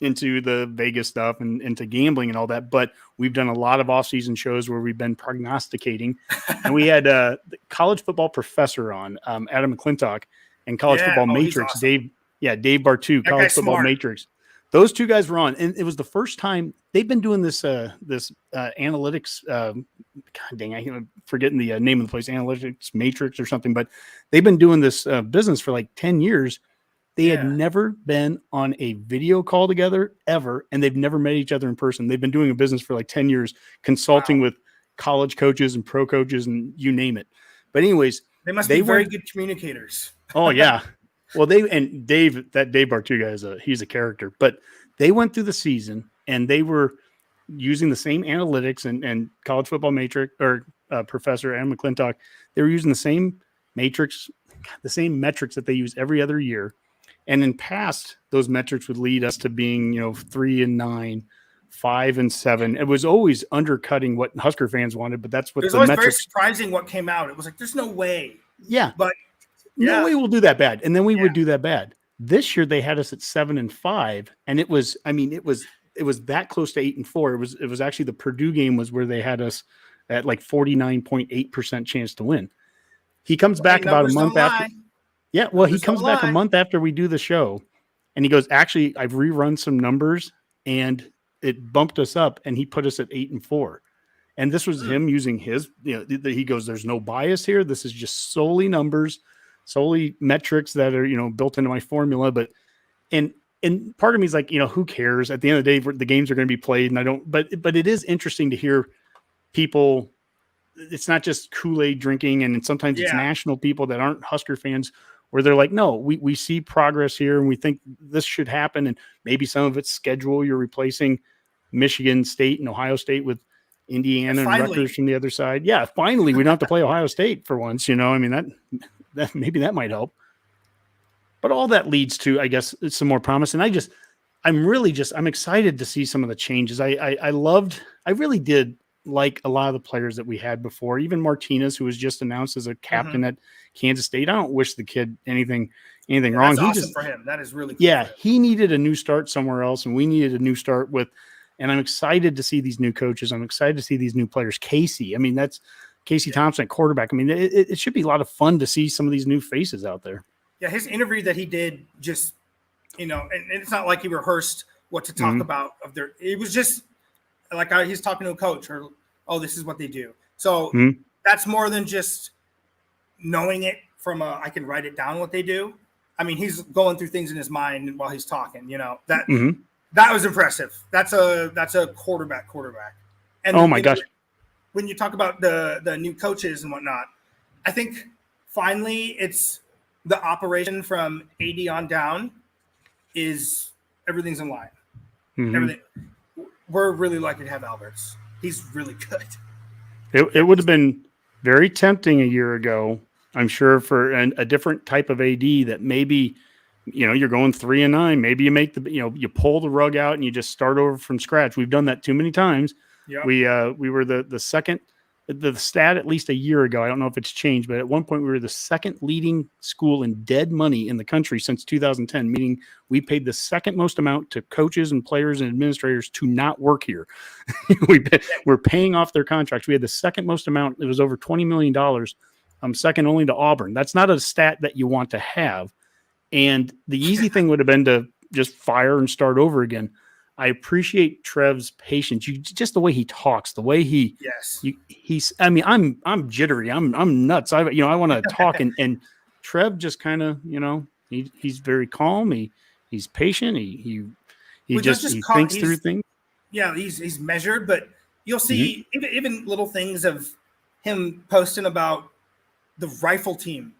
into the Vegas stuff and into gambling and all that, but we've done a lot of off-season shows where we've been prognosticating. And we had the college football professor on, Adam McClintock, and college football matrix, awesome. Dave Bartu, college football matrix. Those 2 guys were on, and it was the first time they've been doing this analytics. God dang, I'm forgetting the name of the place, analytics matrix or something, but they've been doing this business for like 10 years. They had never been on a video call together ever, and they've never met each other in person. They've been doing a business for like 10 years, consulting with college coaches and pro coaches and you name it. But anyways, they must be very good communicators. Oh yeah. Well, Dave Bartu guy he's a character, but they went through the season and they were using the same analytics and college football matrix or Professor Adam McClintock. They were using the same matrix, the same metrics that they use every other year. And in past, those metrics would lead us to being, 3-9, 5-7. It was always undercutting what Husker fans wanted, but that's what it was always very surprising what came out. It was like, there's no way. Yeah. But no way we'll do that bad. And then we would do that bad. This year they had us at 7-5, and it was that close to 8-4. It was actually the Purdue game was where they had us at like 49.8% chance to win. He comes back about a month after. Yeah, well, he Numbers comes don't back a lie. month after we do the show, and he goes, "Actually, I've rerun some numbers, and it bumped us up, and he put us at 8-4." And this was him using his, he goes, "There's no bias here. This is just solely numbers, solely metrics that are, built into my formula." But and part of me is like, who cares? At the end of the day, the games are going to be played, and I don't. But it is interesting to hear people. It's not just Kool-Aid drinking, and sometimes it's Yeah. national people that aren't Husker fans, where they're like, no, we see progress here, and we think this should happen, and maybe some of it's schedule. You're replacing Michigan State and Ohio State with Indiana and Rutgers from the other side. Yeah, finally, we don't have to play Ohio State for once. I mean, that maybe that might help. But all that leads to, I guess, some more promise. And I'm excited to see some of the changes. I really did like a lot of the players that we had before, even Martinez, who was just announced as a captain at Kansas State. I don't wish the kid anything wrong. That's awesome for him. That is really cool. Yeah, he needed a new start somewhere else, and we needed a new start with. And I'm excited to see these new coaches. I'm excited to see these new players. Casey, I mean, that's Casey Thompson at quarterback. I mean, it should be a lot of fun to see some of these new faces out there. Yeah, his interview that he did just, and it's not like he rehearsed what to talk about it was just like he's talking to a coach or, oh, this is what they do. So that's more than just knowing it from I can write it down what they do. I mean, he's going through things in his mind while he's talking, that was impressive. That's a quarterback. And oh my gosh. When you talk about the new coaches and whatnot, I think finally it's the operation from AD on down is everything's in line. Everything. We're really lucky to have Alberts. He's really good. It would have been very tempting a year ago, I'm sure, for a different type of AD that maybe, you're going 3-9. Maybe you make you pull the rug out and you just start over from scratch. We've done that too many times. Yep. We were the second, the stat at least a year ago. I don't know if it's changed, but at one point we were the second leading school in dead money in the country since 2010, meaning we paid the second most amount to coaches and players and administrators to not work here. We're paying off their contracts. We had the second most amount. It was over $20 million. Second only to Auburn. That's not a stat that you want to have. And the easy thing would have been to just fire and start over again. I appreciate Trev's patience. Just the way he talks, the way he's. I mean, I'm jittery. I'm nuts. I want to talk, and Trev just kind of, he's very calm. He's patient. He thinks through things. Yeah, he's measured, but you'll see even little things of him posting about the rifle team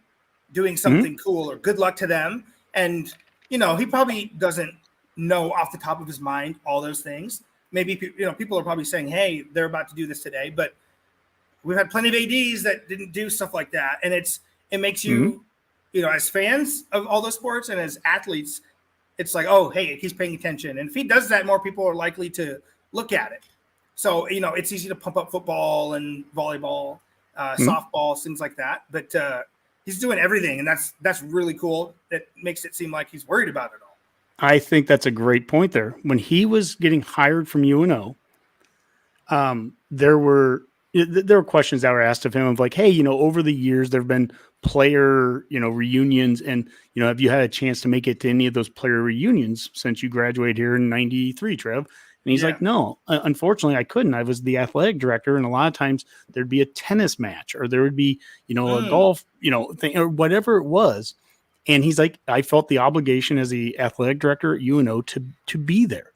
doing something cool or good luck to them. And, he probably doesn't know off the top of his mind all those things. Maybe, people are probably saying, hey, they're about to do this today. But we've had plenty of ADs that didn't do stuff like that. And it makes you, as fans of all those sports and as athletes, it's like, oh, hey, he's paying attention. And if he does that, more people are likely to look at it. So, it's easy to pump up football and volleyball, softball, things like that. But he's doing everything, and that's really cool. That makes it seem like he's worried about it all. I think that's a great point there. When he was getting hired from UNO, there were questions that were asked of him of like, hey, over the years there have been player, reunions, and have you had a chance to make it to any of those player reunions since you graduated here in '93, Trev? And he's like, no, unfortunately, I couldn't. I was the athletic director, and a lot of times there'd be a tennis match or there would be, a golf, thing or whatever it was. And he's like, I felt the obligation as the athletic director at UNO to be there.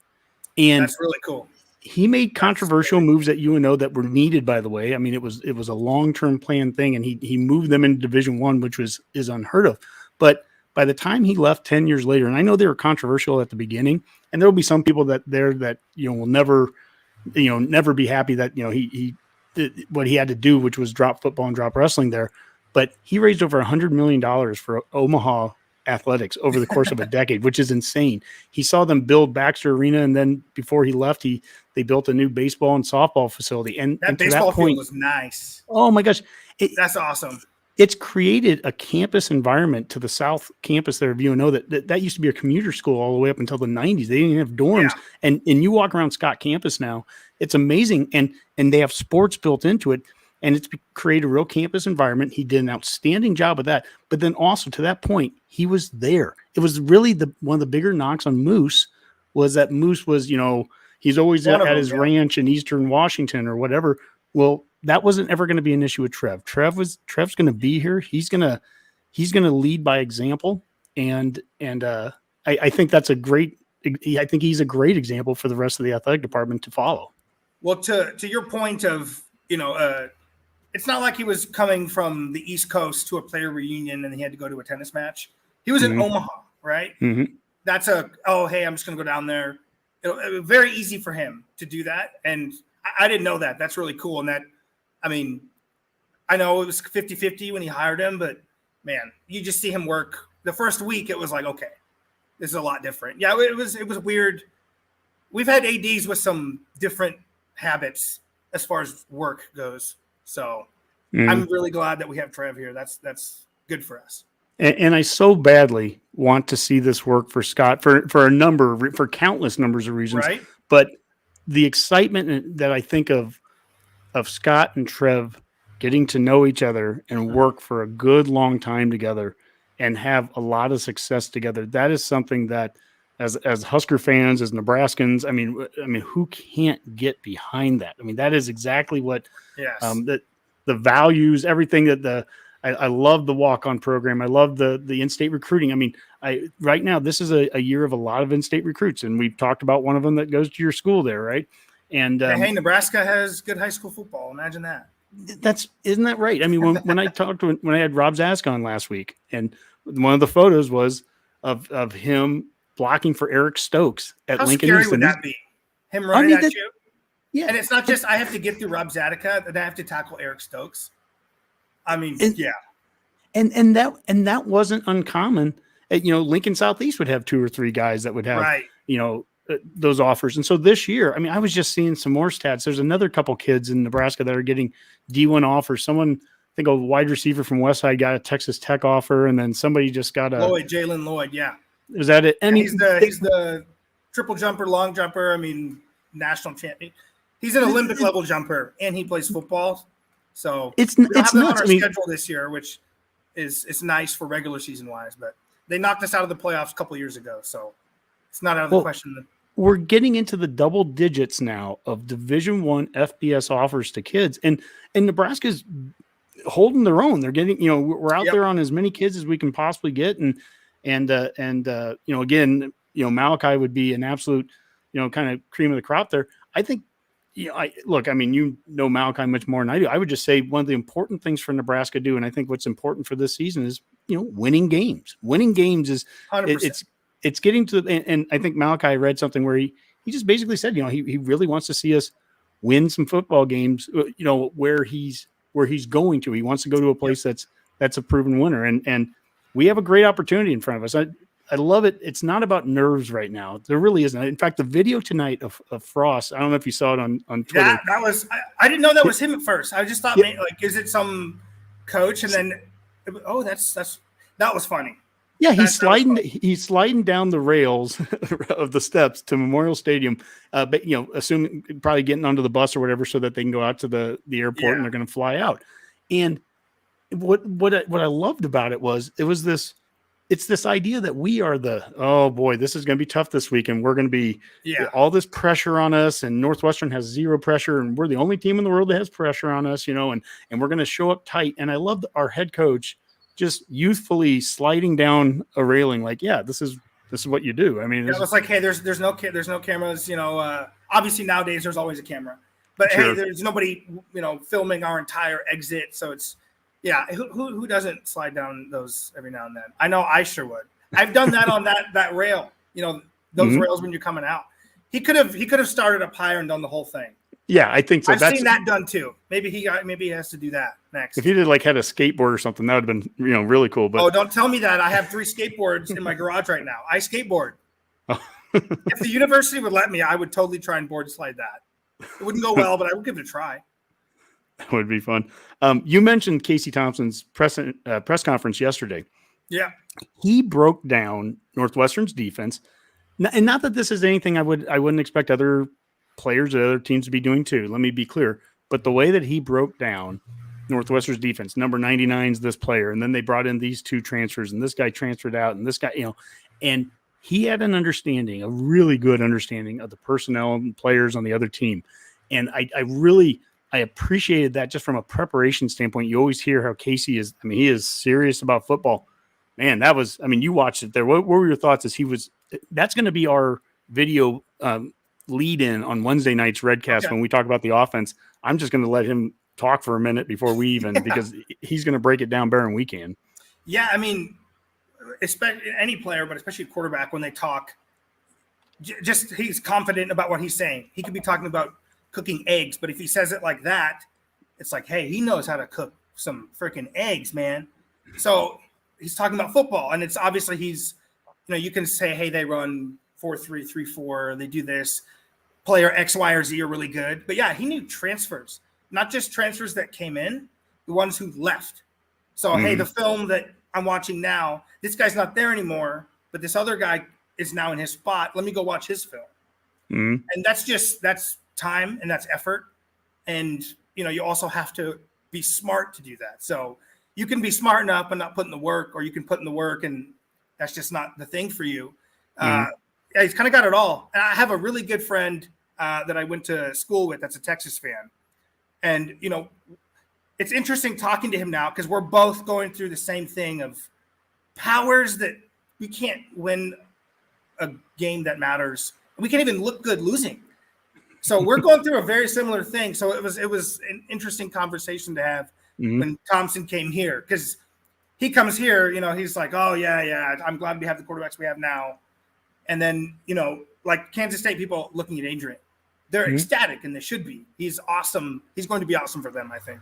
And that's really cool. He made controversial moves at UNO that were needed, by the way. I mean, it was a long-term plan thing, and he moved them into Division I, which is unheard of. But by the time he left 10 years later, and I know they were controversial at the beginning, and there will be some people that will never be happy that he did what he had to do, which was drop football and drop wrestling there. But he raised over $100 million for Omaha athletics over the course of a decade, which is insane. He saw them build Baxter Arena, and then before he left, they built a new baseball and softball facility. And that baseball field was nice. Oh my gosh, that's awesome. It's created a campus environment to the south campus there of UNO that used to be a commuter school all the way up until the 90s. They didn't have dorms. Yeah. And you walk around Scott campus now, it's amazing. And they have sports built into it. and it's created a real campus environment. He did an outstanding job of that. But then also to that point, he was there. It was really one of the bigger knocks on Moose was that Moose was, he's always at his ranch in Eastern Washington or whatever. Well, that wasn't ever going to be an issue with Trev. Trev's going to be here. He's going to lead by example. And I think that's I think he's a great example for the rest of the athletic department to follow. Well, to your point of, it's not like he was coming from the East Coast to a player reunion and he had to go to a tennis match. He was in Omaha, right? Mm-hmm. That's hey, I'm just going to go down there. It was very easy for him to do that. And I didn't know that. That's really cool. And I know it was 50-50 when he hired him, but man, you just see him work. The first week, it was like, okay, this is a lot different. Yeah, it was weird. We've had ADs with some different habits as far as work goes. So I'm really glad that we have Trev here. That's good for us. And I so badly want to see this work for Scott for countless numbers of reasons. Right. But the excitement that I think of Scott and Trev getting to know each other and work for a good long time together and have a lot of success together, that is something that as Husker fans, as Nebraskans, I mean, who can't get behind that? I mean, that is exactly what the values, everything that I love the walk-on program. I love the in-state recruiting. I mean, right now, this is a year of a lot of in-state recruits, and we've talked about one of them that goes to your school there, right? And hey, Nebraska has good high school football. Imagine that. Isn't that right? I mean, when I had Rob Zask on last week, and one of the photos was of him blocking for Eric Stokes at Lincoln. How scary would that be? Him running at you? Yeah. And it's not just I have to get through Rob Zadika, and I have to tackle Eric Stokes. I mean, yeah. And that wasn't uncommon. Lincoln Southeast would have 2 or 3 guys that would have, those offers. And so this year, I mean, I was just seeing some more stats. There's another couple kids in Nebraska that are getting D1 offers. Someone, I think a wide receiver from Westside got a Texas Tech offer, and then somebody just got Jalen Lloyd, yeah. Is that it? And he's the triple jumper, long jumper. I mean, national champion. He's an Olympic level jumper, and he plays football. So it's nuts. On our schedule this year, which is nice for regular season wise, but they knocked us out of the playoffs a couple years ago, so it's not out of the question. We're getting into the double digits now of Division I FBS offers to kids, and Nebraska's holding their own. They're getting, we're out there on as many kids as we can possibly get, and again, Malachi would be an absolute, kind of cream of the crop there. I think. Malachi much more than I do. I would just say one of the important things for Nebraska to do, and I think what's important for this season is, winning games. Winning games is 100%. It's getting to, and I think Malachi read something where he just basically said, he really wants to see us win some football games, where he's going to. He wants to go to a place that's a proven winner, and we have a great opportunity in front of us. I love it. It's not about nerves right now. There really isn't. In fact, the video tonight of Frost, I don't know if you saw it on Twitter. That was I didn't know that was him at first. I just thought, is it some coach? And then, that was funny. Yeah, he's sliding down the rails of the steps to Memorial Stadium, but assuming probably getting onto the bus or whatever, so that they can go out to the airport and they're going to fly out. And what I loved about it was it's this idea that we are this is going to be tough this week, and we're going to be all this pressure on us, and Northwestern has zero pressure, and we're the only team in the world that has pressure on us, and we're going to show up tight. And I love our head coach just youthfully sliding down a railing, like, this is what you do. I mean, it's like, hey, there's no cameras, obviously nowadays there's always a camera, but hey, there's nobody, filming our entire exit. So it's, who doesn't slide down those every now and then? I know I sure would. I've done that on that rail, those rails when you're coming out. He could have started up higher and done the whole thing. Yeah, I think so. I've seen that done too. Maybe he has to do that next. If he had a skateboard or something, that would have been really cool. But don't tell me that. I have 3 skateboards in my garage right now. I skateboard. If the university would let me, I would totally try and board slide that. It wouldn't go well, but I would give it a try. That would be fun. You mentioned Casey Thompson's press conference yesterday. Yeah, he broke down Northwestern's defense, and not that this is anything I wouldn't expect other players or other teams to be doing too. Let me be clear. But the way that he broke down Northwestern's defense, number 99 is this player, and then they brought in these two transfers, and this guy transferred out, and this guy, and he had an understanding, a really good understanding of the personnel and players on the other team. And I appreciated that just from a preparation standpoint. You always hear how Casey is, he is serious about football. Man, that was, you watched it there. What were your thoughts that's going to be our video lead in on Wednesday night's Redcast when we talk about the offense. I'm just going to let him talk for a minute before we even, because he's going to break it down better than we can. Yeah. Especially any player, but especially a quarterback, when they talk, just he's confident about what he's saying. He could be talking about cooking eggs, but if he says it like that, it's like, hey, he knows how to cook some freaking eggs, man. So he's talking about football, and it's obviously you can say, hey, they run 4-3-3-4, they do this. Player X, Y, or Z are really good. But yeah, he knew transfers, not just transfers that came in, the ones who left. So, hey, the film that I'm watching now, this guy's not there anymore, but this other guy is now in his spot. Let me go watch his film. And that's time and that's effort. And, you also have to be smart to do that. So you can be smart enough and not put in the work, or you can put in the work and that's just not the thing for you. Yeah, he's kind of got it all. And I have a really good friend that I went to school with that's a Texas fan. And, it's interesting talking to him now because we're both going through the same thing of powers that we can't win a game that matters. We can't even look good losing. So we're going through a very similar thing. So it was an interesting conversation to have when Thompson came here, because he comes here, he's like, oh, yeah, I'm glad we have the quarterbacks we have now. And then, like Kansas State people looking at Adrian, they're ecstatic, and they should be. He's awesome. He's going to be awesome for them, I think.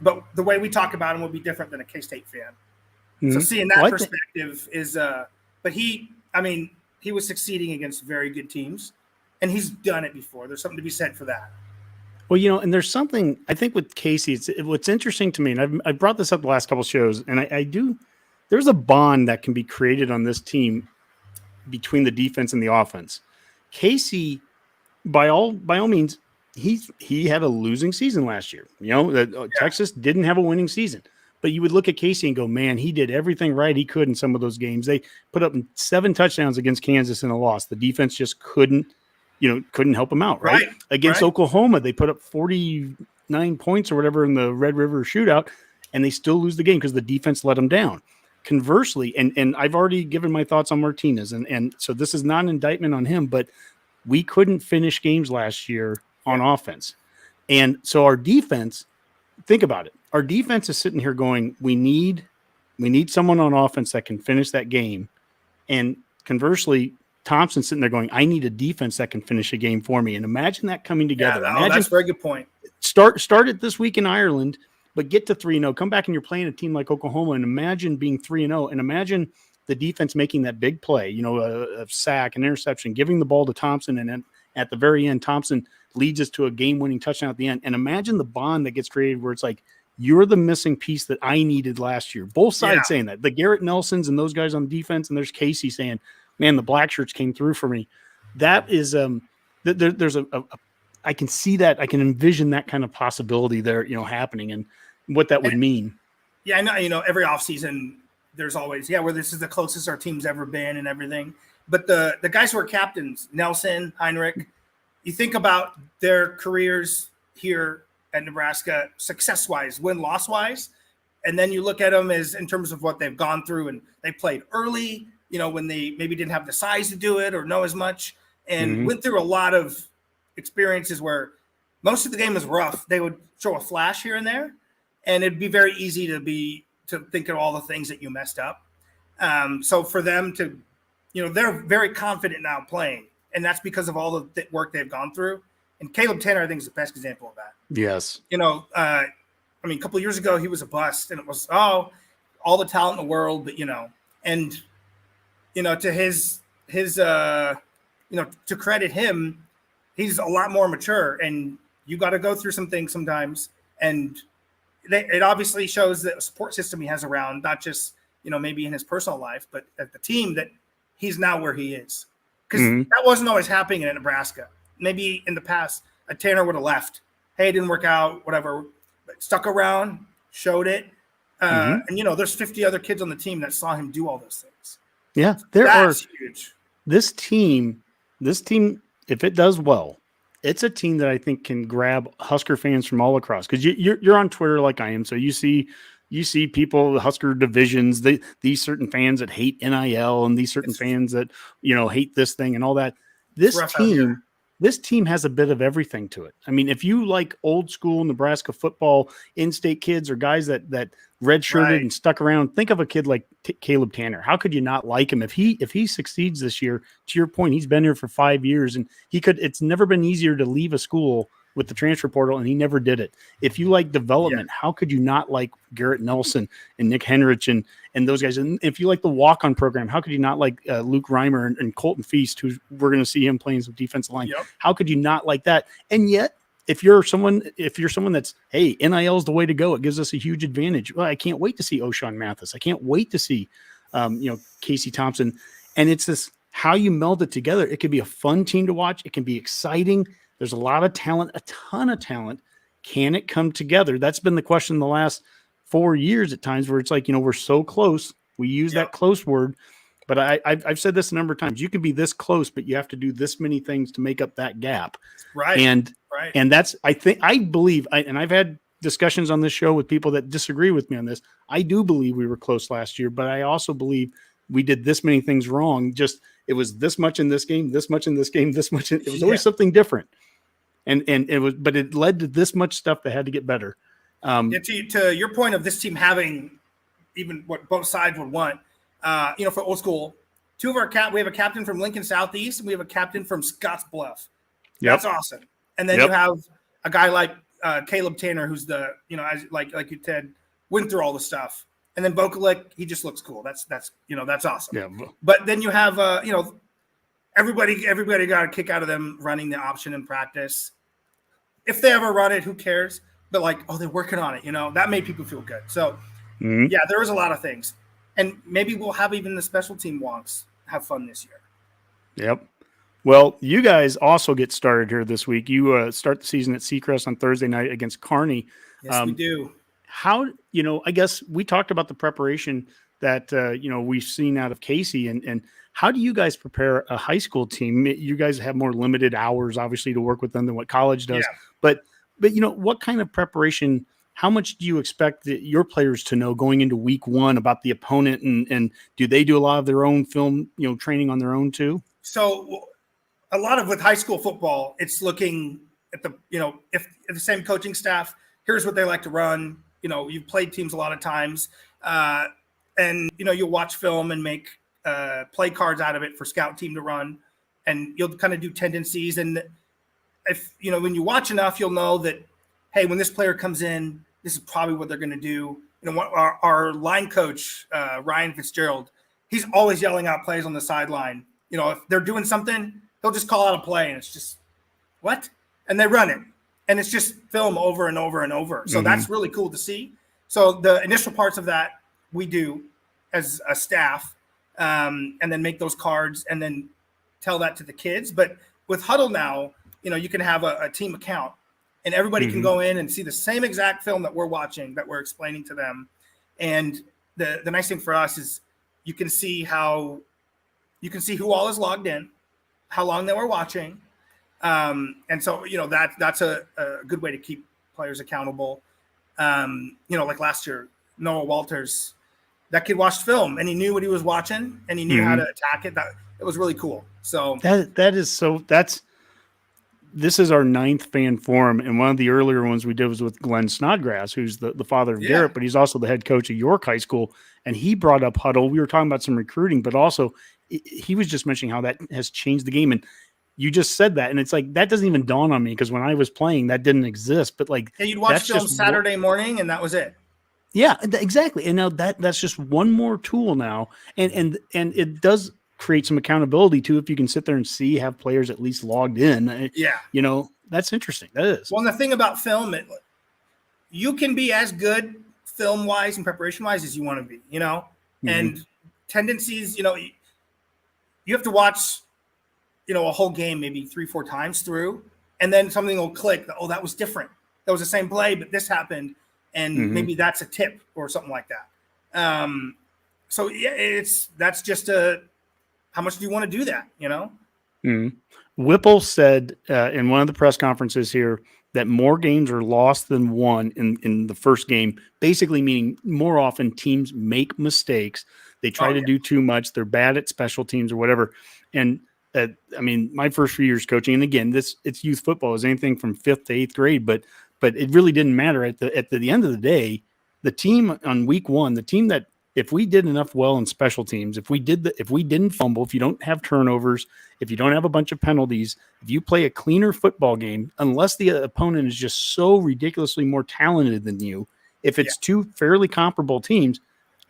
But the way we talk about him will be different than a K-State fan. So seeing that perspective is but he was succeeding against very good teams, and he's done it before. There's something to be said for that. Well, and there's something I think with Casey, what's interesting to me, and I brought this up the last couple of shows, and there's a bond that can be created on this team between the defense and the offense. Casey, by all means, he had a losing season last year. Texas didn't have a winning season. But you would look at Casey and go, man, he did everything right he could in some of those games. They put up 7 touchdowns against Kansas in a loss. The defense just couldn't help him out, right? Against Oklahoma, they put up 49 points or whatever in the Red River shootout, and they still lose the game because the defense let them down. Conversely, and I've already given my thoughts on Martinez, and so this is not an indictment on him, but we couldn't finish games last year on offense. And so our defense, think about it. Our defense is sitting here going, we need someone on offense that can finish that game. And conversely, Thompson's sitting there going, I need a defense that can finish a game for me. And imagine that coming together. That's a very good point. Start it this week in Ireland, but get to 3-0. Come back and you're playing a team like Oklahoma, and imagine being 3-0, and imagine the defense making that big play, a sack, an interception, giving the ball to Thompson, and then at the very end, Thompson leads us to a game-winning touchdown at the end. And imagine the bond that gets created where it's like, you're the missing piece that I needed last year. Both sides saying that. The Garrett Nelsons and those guys on defense, and there's Casey saying, man, the black shirts came through for me. That is there's I can see that. I can envision that kind of possibility there, happening, and what that would mean. Yeah, I know, every offseason there's always, where this is the closest our team's ever been and everything. But the guys who are captains, Nelson, Heinrich, you think about their careers here at Nebraska, success-wise, win-loss-wise, and then you look at them as in terms of what they've gone through, and they played early, when they maybe didn't have the size to do it or know as much, and went through a lot of experiences where most of the game was rough. They would show a flash here and there, and it'd be very easy to think of all the things that you messed up. So for them to, they're very confident now playing, and that's because of all the work they've gone through. And Caleb Tanner, I think, is the best example of that. Yes. A couple of years ago, he was a bust, and it was, all the talent in the world, but, to his to credit him, he's a lot more mature, and you got to go through some things sometimes. And it obviously shows the support system he has around, not just, maybe in his personal life, but at the team, that he's now where he is. Because that wasn't always happening in Nebraska. Maybe in the past, a Tanner would have left, hey, it didn't work out, whatever, but stuck around, showed it. And, there's 50 other kids on the team that saw him do all those things. Yeah, That's huge. This team, if it does well, it's a team that I think can grab Husker fans from all across. Because you're on Twitter like I am, so you see people, the Husker divisions, these certain fans that hate NIL, and these certain fans that hate this thing and all that. This team has a bit of everything to it. I mean, if you like old school Nebraska football, in-state kids or guys that redshirted and stuck around, think of a kid like Caleb Tanner. How could you not like him if he succeeds this year? To your point, he's been here for 5 years, and it's never been easier to leave a school with the transfer portal, and he never did it. If you like development, how could you not like Garrett Nelson and Nick Henrich and those guys? And if you like the walk-on program, how could you not like Luke Reimer and Colton Feast, who we're going to see him playing some defensive line? Yep. How could you not like that? And yet, if you're someone that's, hey, NIL is the way to go, it gives us a huge advantage. Well, I can't wait to see O'Shawn Mathis. I can't wait to see, Casey Thompson. And it's this how you meld it together. It can be a fun team to watch. It can be exciting. There's a lot of talent, a ton of talent. Can it come together? That's been the question the last 4 years at times, where it's like, we're so close. We use that close word, but I've said this a number of times. You can be this close, but you have to do this many things to make up that gap. Right. And that's, I believe, and I've had discussions on this show with people that disagree with me on this. I do believe we were close last year, but I also believe we did this many things wrong. Just, it was this much in this game, this much in this game, this much. It was always something different. And it led to this much stuff that had to get better. To your point of this team having even what both sides would want, for old school, we have a captain from Lincoln Southeast, and we have a captain from Scotts Bluff. That's awesome. And then you have a guy like Caleb Tanner, who's the, like you said, went through all the stuff. And then Vokalek, he just looks cool. That's awesome. Yeah. But then you have, everybody got a kick out of them running the option in practice. If they ever run it, who cares? But they're working on it. That made people feel good. So, there was a lot of things. And maybe we'll have even the special team wonks have fun this year. Yep. Well, you guys also get started here this week. You start the season at Seacrest on Thursday night against Kearney. Yes, we do. How, I guess we talked about the preparation that, we've seen out of Casey, and how do you guys prepare a high school team? You guys have more limited hours, obviously, to work with them than what college does. Yeah. But what kind of preparation, how much do you expect your players to know going into week one about the opponent, and do they do a lot of their own film, training on their own too? So a lot of with high school football, it's looking at the, if the same coaching staff, here's what they like to run. You've played teams a lot of times, and, you'll watch film and make play cards out of it for scout team to run, and you'll kind of do tendencies. And if, when you watch enough, you'll know that, hey, when this player comes in, this is probably what they're going to do. Our line coach, Ryan Fitzgerald, he's always yelling out plays on the sideline. If they're doing something, he'll just call out a play, and it's just, what? And they run it. And it's just film over and over and over. So that's really cool to see. So the initial parts of that we do as a staff, and then make those cards and then tell that to the kids. But with Huddle now, you can have a team account, and everybody can go in and see the same exact film that we're watching, that we're explaining to them. And the nice thing for us is you can see who all is logged in, how long they were watching. And so, that's a good way to keep players accountable. Like last year, Noah Walters, that kid watched film and he knew what he was watching and he knew how to attack it. It was really cool. So this is our 9th fan forum. And one of the earlier ones we did was with Glenn Snodgrass, who's the father of Garrett, but he's also the head coach at York High School. And he brought up Huddle. We were talking about some recruiting, but also he was just mentioning how that has changed the game. And you just said that, and it's like that doesn't even dawn on me, because when I was playing, that didn't exist. But you'd watch film Saturday morning, and that was it. Yeah, exactly. And now that's just one more tool now, and it does create some accountability too if you can sit there and have players at least logged in. Yeah, that's interesting. That is. Well, and the thing about film, you can be as good film wise and preparation wise as you want to be. And tendencies. You have to watch. A whole game maybe 3-4 times through, and then something will click. Oh, that was different. that was the same play, but this happened, and maybe that's a tip or something like that. So yeah, that's just how much do you want to do that? Whipple said in one of the press conferences here that more games are lost than won in the first game, basically meaning more often teams make mistakes. They try to do too much. They're bad at special teams or whatever. And my first few years coaching, and again, it's youth football, is anything from 5th to 8th grade, but it really didn't matter at the end of the day. The team on week 1, the team that, if we did enough well in special teams, if we didn't fumble, if you don't have turnovers, if you don't have a bunch of penalties, if you play a cleaner football game, unless the opponent is just so ridiculously more talented than you, if it's two fairly comparable teams,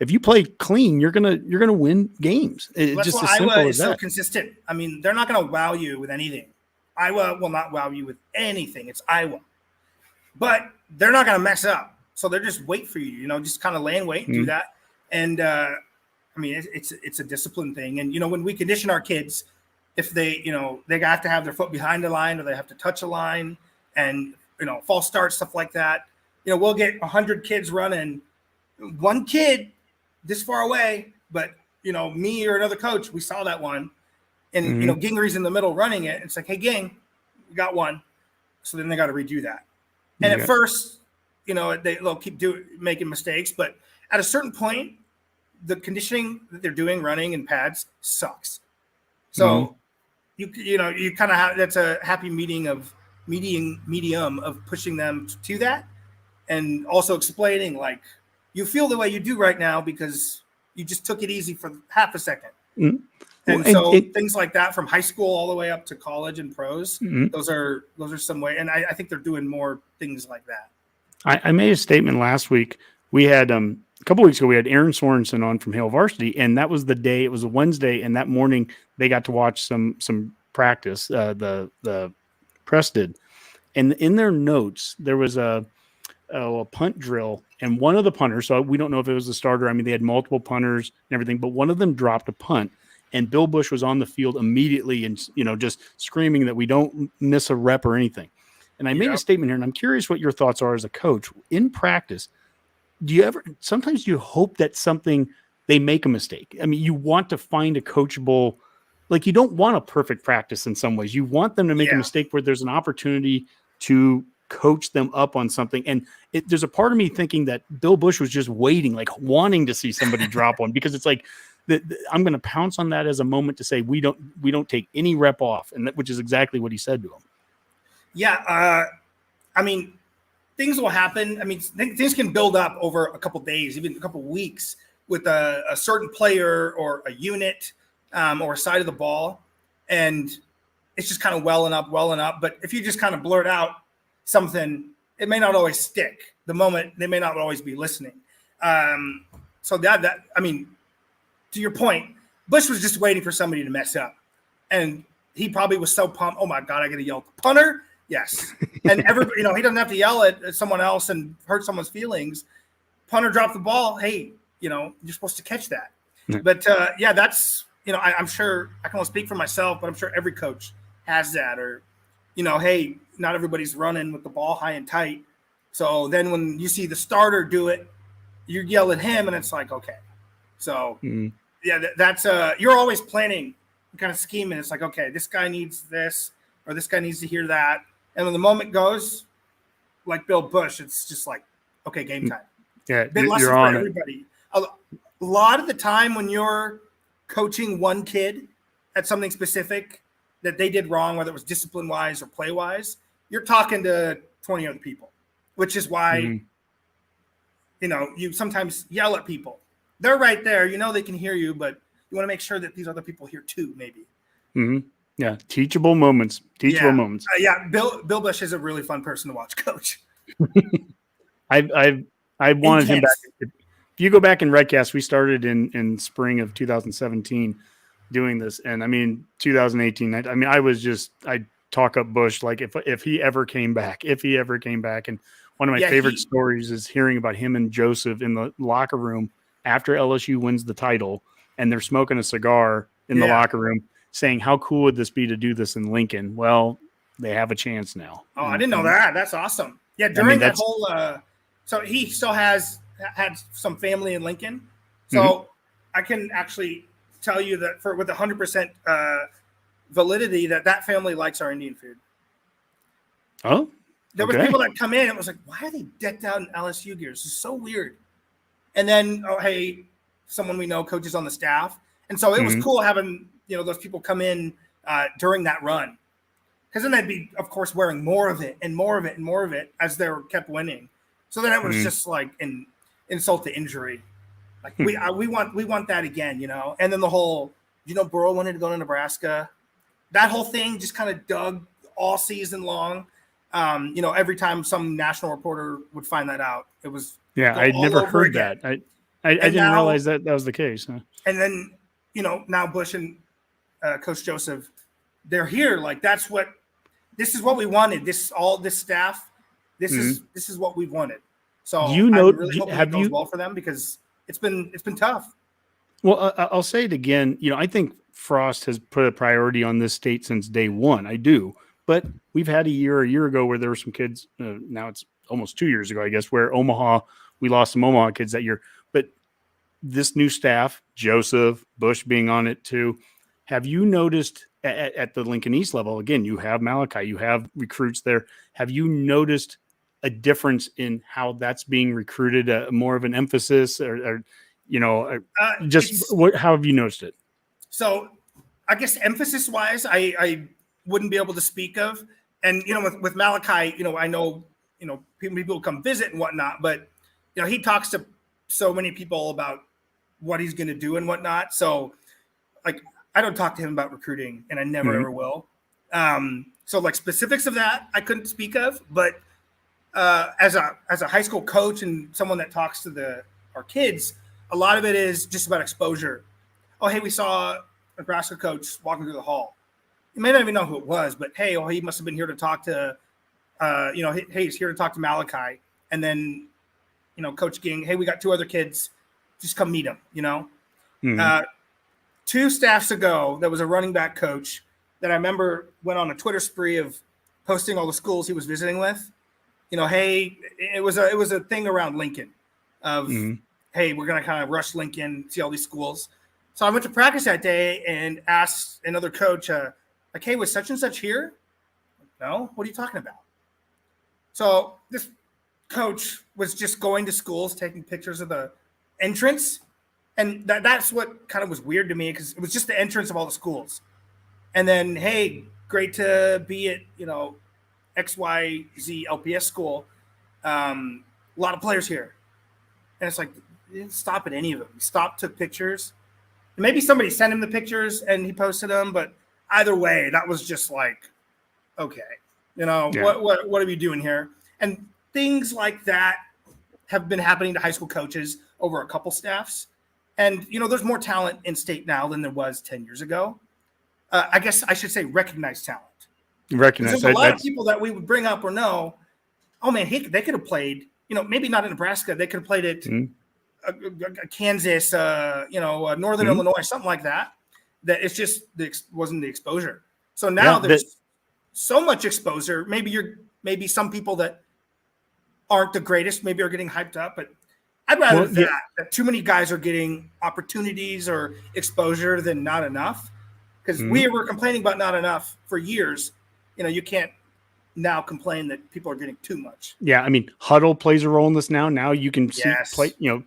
if you play clean, you're gonna win games. It's just as simple Iowa as is so that. consistent. I mean, they're not gonna wow you with anything. Iowa will not wow you with anything. It's Iowa, but they're not gonna mess up. So they're just wait for you. Just kind of lay in wait and do that. And it's a discipline thing. And when we condition our kids, if they have to have their foot behind the line or they have to touch a line, and false start, stuff like that. We'll get 100 kids running, one kid this far away, but me or another coach, we saw that one, and Gingery's in the middle running it. It's like, hey, gang, we got one. So then they got to redo that. And at first, they'll keep making mistakes, but at a certain point, the conditioning that they're doing running in pads sucks. So you kind of have, that's a happy medium of pushing them to that, and also explaining, like, you feel the way you do right now because you just took it easy for half a second. And things like that, from high school all the way up to college and pros, those are some way. And I think they're doing more things like that. I made a statement last week. We had a couple weeks ago, we had Aaron Sorensen on from Hale Varsity, and that was the day. It was a Wednesday, and that morning they got to watch some practice. The press did, and in their notes there was a punt drill, and one of the punters. So we don't know if it was the starter. I mean, they had multiple punters and everything, but one of them dropped a punt, and Bill Bush was on the field immediately, and just screaming that we don't miss a rep or anything. And I made a statement here, and I'm curious what your thoughts are as a coach in practice. Sometimes you hope that they make a mistake. I mean, you want to find a coachable, like, you don't want a perfect practice in some ways. You want them to make a mistake where there's an opportunity to coach them up on something. And there's a part of me thinking that Bill Bush was just waiting, like wanting to see somebody drop one, because it's like, I'm going to pounce on that as a moment to say, we don't take any rep off. And which is exactly what he said to him. Yeah. Things will happen. I mean, things can build up over a couple days, even a couple weeks, with a certain player or a unit or a side of the ball. And it's just kind of welling up. But if you just kind of blurt out something, it may not always stick. The moment, they may not always be listening. So to your point, Bush was just waiting for somebody to mess up. And he probably was so pumped. Oh my God, I got to yell at the punter. Yes. And everybody, he doesn't have to yell at someone else and hurt someone's feelings. Punter dropped the ball. Hey, you're supposed to catch that. But that's, I'm sure, I can only speak for myself, but I'm sure every coach has that. Or, hey, not everybody's running with the ball high and tight. So then when you see the starter do it, you yell at him, and it's like, okay. So that's you're always planning, kind of scheming. It's like, okay, this guy needs this, or this guy needs to hear that. And when the moment goes, like Bill Bush, it's just like, okay, game time. Yeah, big lesson you're for on everybody. A lot of the time when you're coaching one kid at something specific that they did wrong, whether it was discipline-wise or play-wise, you're talking to 20 other people, which is why, you sometimes yell at people. They're right there. They can hear you, but you want to make sure that these other people hear too, maybe. Mm-hmm. Yeah, teachable moments. Moments. Bill Bush is a really fun person to watch, Coach. I wanted him back. If you go back in Redcast, we started in spring of 2017 doing this, and 2018. I talk up Bush like if he ever came back, and one of my favorite stories is hearing about him and Joseph in the locker room after LSU wins the title, and they're smoking a cigar in the locker room, saying, how cool would this be to do this in Lincoln? Well, they have a chance now. Oh, I didn't know that. That's awesome. Yeah, during that whole so he still had some family in Lincoln. So I can actually tell you that with 100% validity that family likes our Indian food. Oh, there was people that come in. It was like, why are they decked out in LSU gear? This is so weird. And then, oh, hey, someone we know coaches on the staff. And so it was cool having, those people come in during that run. Because then they'd be, of course, wearing more of it and more of it and more of it as they kept winning. So then it was just like an insult to injury. Like we want that again, And then the whole, Burrow wanted to go to Nebraska. That whole thing just kind of dug all season long. Every time some national reporter would find that out, it was I'd never heard that. I didn't realize that was the case. Huh? And then now Bush and Coach Joseph, they're here. Like this is what we wanted. This staff. This is what we wanted. So I really hope it goes well for them because it's been tough. Well, I'll say it again. I think Frost has put a priority on this state since day one. I do. But we've had a year ago where there were some kids, now it's almost 2 years ago, I guess, where we lost some Omaha kids that year. But this new staff, Joseph, Bush being on it too, have you noticed at the Lincoln East level, again, you have Malachi, you have recruits there. Have you noticed a difference in how that's being recruited, more of an emphasis or how have you noticed it? So I guess emphasis wise, I wouldn't be able to speak of. And, with Malachi, I know, people come visit and whatnot, but, he talks to so many people about what he's going to do and whatnot. So like, I don't talk to him about recruiting and I never ever will. So like specifics of that, I couldn't speak of, but as a high school coach and someone that talks to our kids, a lot of it is just about exposure. Oh, hey, we saw a Nebraska coach walking through the hall. You may not even know who it was, but hey, he must have been here to talk to, hey, he's here to talk to Malachi. And then, Coach Ging, hey, we got 2 other kids. Just come meet them, 2 staffs ago, there was a running back coach that I remember went on a Twitter spree of posting all the schools he was visiting with. Hey, it was a thing around Lincoln of, hey, we're going to kind of rush Lincoln, see all these schools. So I went to practice that day and asked another coach, like, hey, was such and such here? No, what are you talking about? So this coach was just going to schools, taking pictures of the entrance. And that's what kind of was weird to me because it was just the entrance of all the schools. And then, hey, great to be at, XYZ LPS school. A lot of players here. And it's like, he didn't stop at any of them. He stopped, took pictures. Maybe somebody sent him the pictures and he posted them, but either way, that was just like, okay, what are we doing here? And things like that have been happening to high school coaches over a couple staffs. And, there's more talent in state now than there was 10 years ago. I guess I should say recognized talent. There's a lot of people that we would bring up or know, oh, man, they could have played, maybe not in Nebraska. They could have played at Kansas, Northern Illinois, something like that. That it's just wasn't the exposure. So now there's so much exposure. Maybe some people that aren't the greatest maybe are getting hyped up, but I'd rather that too many guys are getting opportunities or exposure than not enough. Because we were complaining about not enough for years. You can't now complain that people are getting too much. Yeah, I mean, Huddle plays a role in this now. Now you can see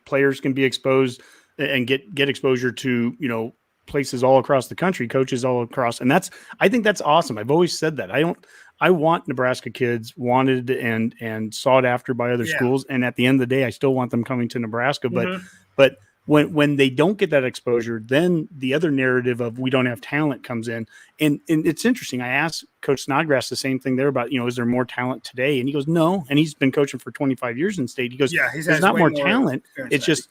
players can be exposed and get exposure to, places all across the country, coaches all across. And I think that's awesome. I've always said that. I want Nebraska kids wanted and sought after by other schools. And at the end of the day, I still want them coming to Nebraska. But when they don't get that exposure, then the other narrative of we don't have talent comes in. And it's interesting. I asked Coach Snodgrass the same thing there about, is there more talent today? And he goes, no. And he's been coaching for 25 years in state. He goes, there's not more talent. It's just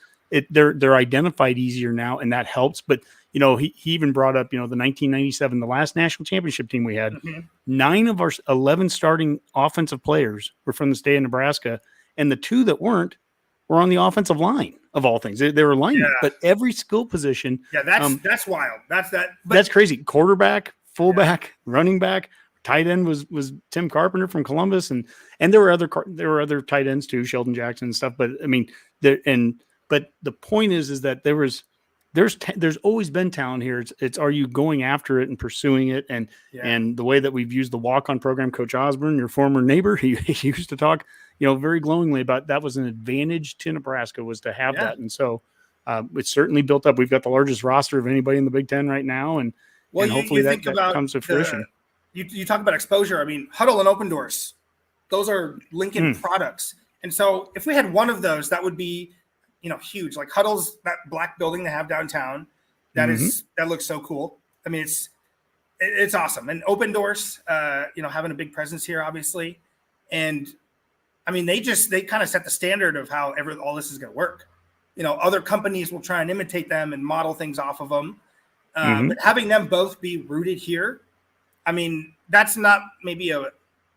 they're identified easier now, and that helps. But he even brought up, the 1997, the last national championship team we had. 9 of our 11 starting offensive players were from the state of Nebraska, and the 2 that weren't were on the offensive line of all things. They were linemen, but every skill position. Yeah, that's wild. That's crazy. Quarterback, fullback, running back, tight end was Tim Carpenter from Columbus, and there were other tight ends too, Sheldon Jackson and stuff. But I mean, but the point is that there's always been talent here. It's are you going after it and pursuing it? And the way that we've used the walk-on program, Coach Osborne, your former neighbor, he used to talk, very glowingly about that was an advantage to Nebraska, was to have that. And so it's certainly built up. We've got the largest roster of anybody in the Big Ten right now. And hopefully that comes to fruition. You talk about exposure. I mean, Huddle and Open Doors, those are Lincoln products. And so if we had one of those, that would be, huge. Like Huddle's, that black building they have downtown, that looks so cool. I mean, it's awesome. And Open Doors, having a big presence here, obviously. And I mean, they kind of set the standard of how all this is going to work. Other companies will try and imitate them and model things off of them. But having them both be rooted here, I mean, that's not maybe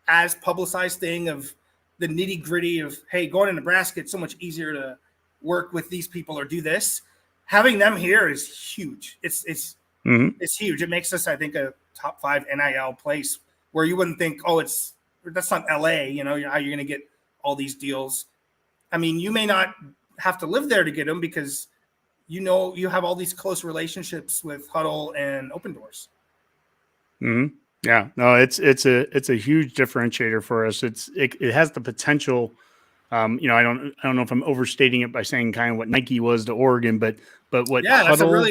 as publicized thing of the nitty gritty of, hey, going to Nebraska, it's so much easier to work with these people or do this. Having them here is huge. It's huge. It makes us, I think, a top 5 NIL place where you wouldn't think, that's not LA, how you're going to get all these deals. I mean, you may not have to live there to get them because you have all these close relationships with Huddle and Open Doors. Yeah, no, it's a huge differentiator for us. It has the potential. I don't know if I'm overstating it by saying kind of what Nike was to Oregon, but what Huddle,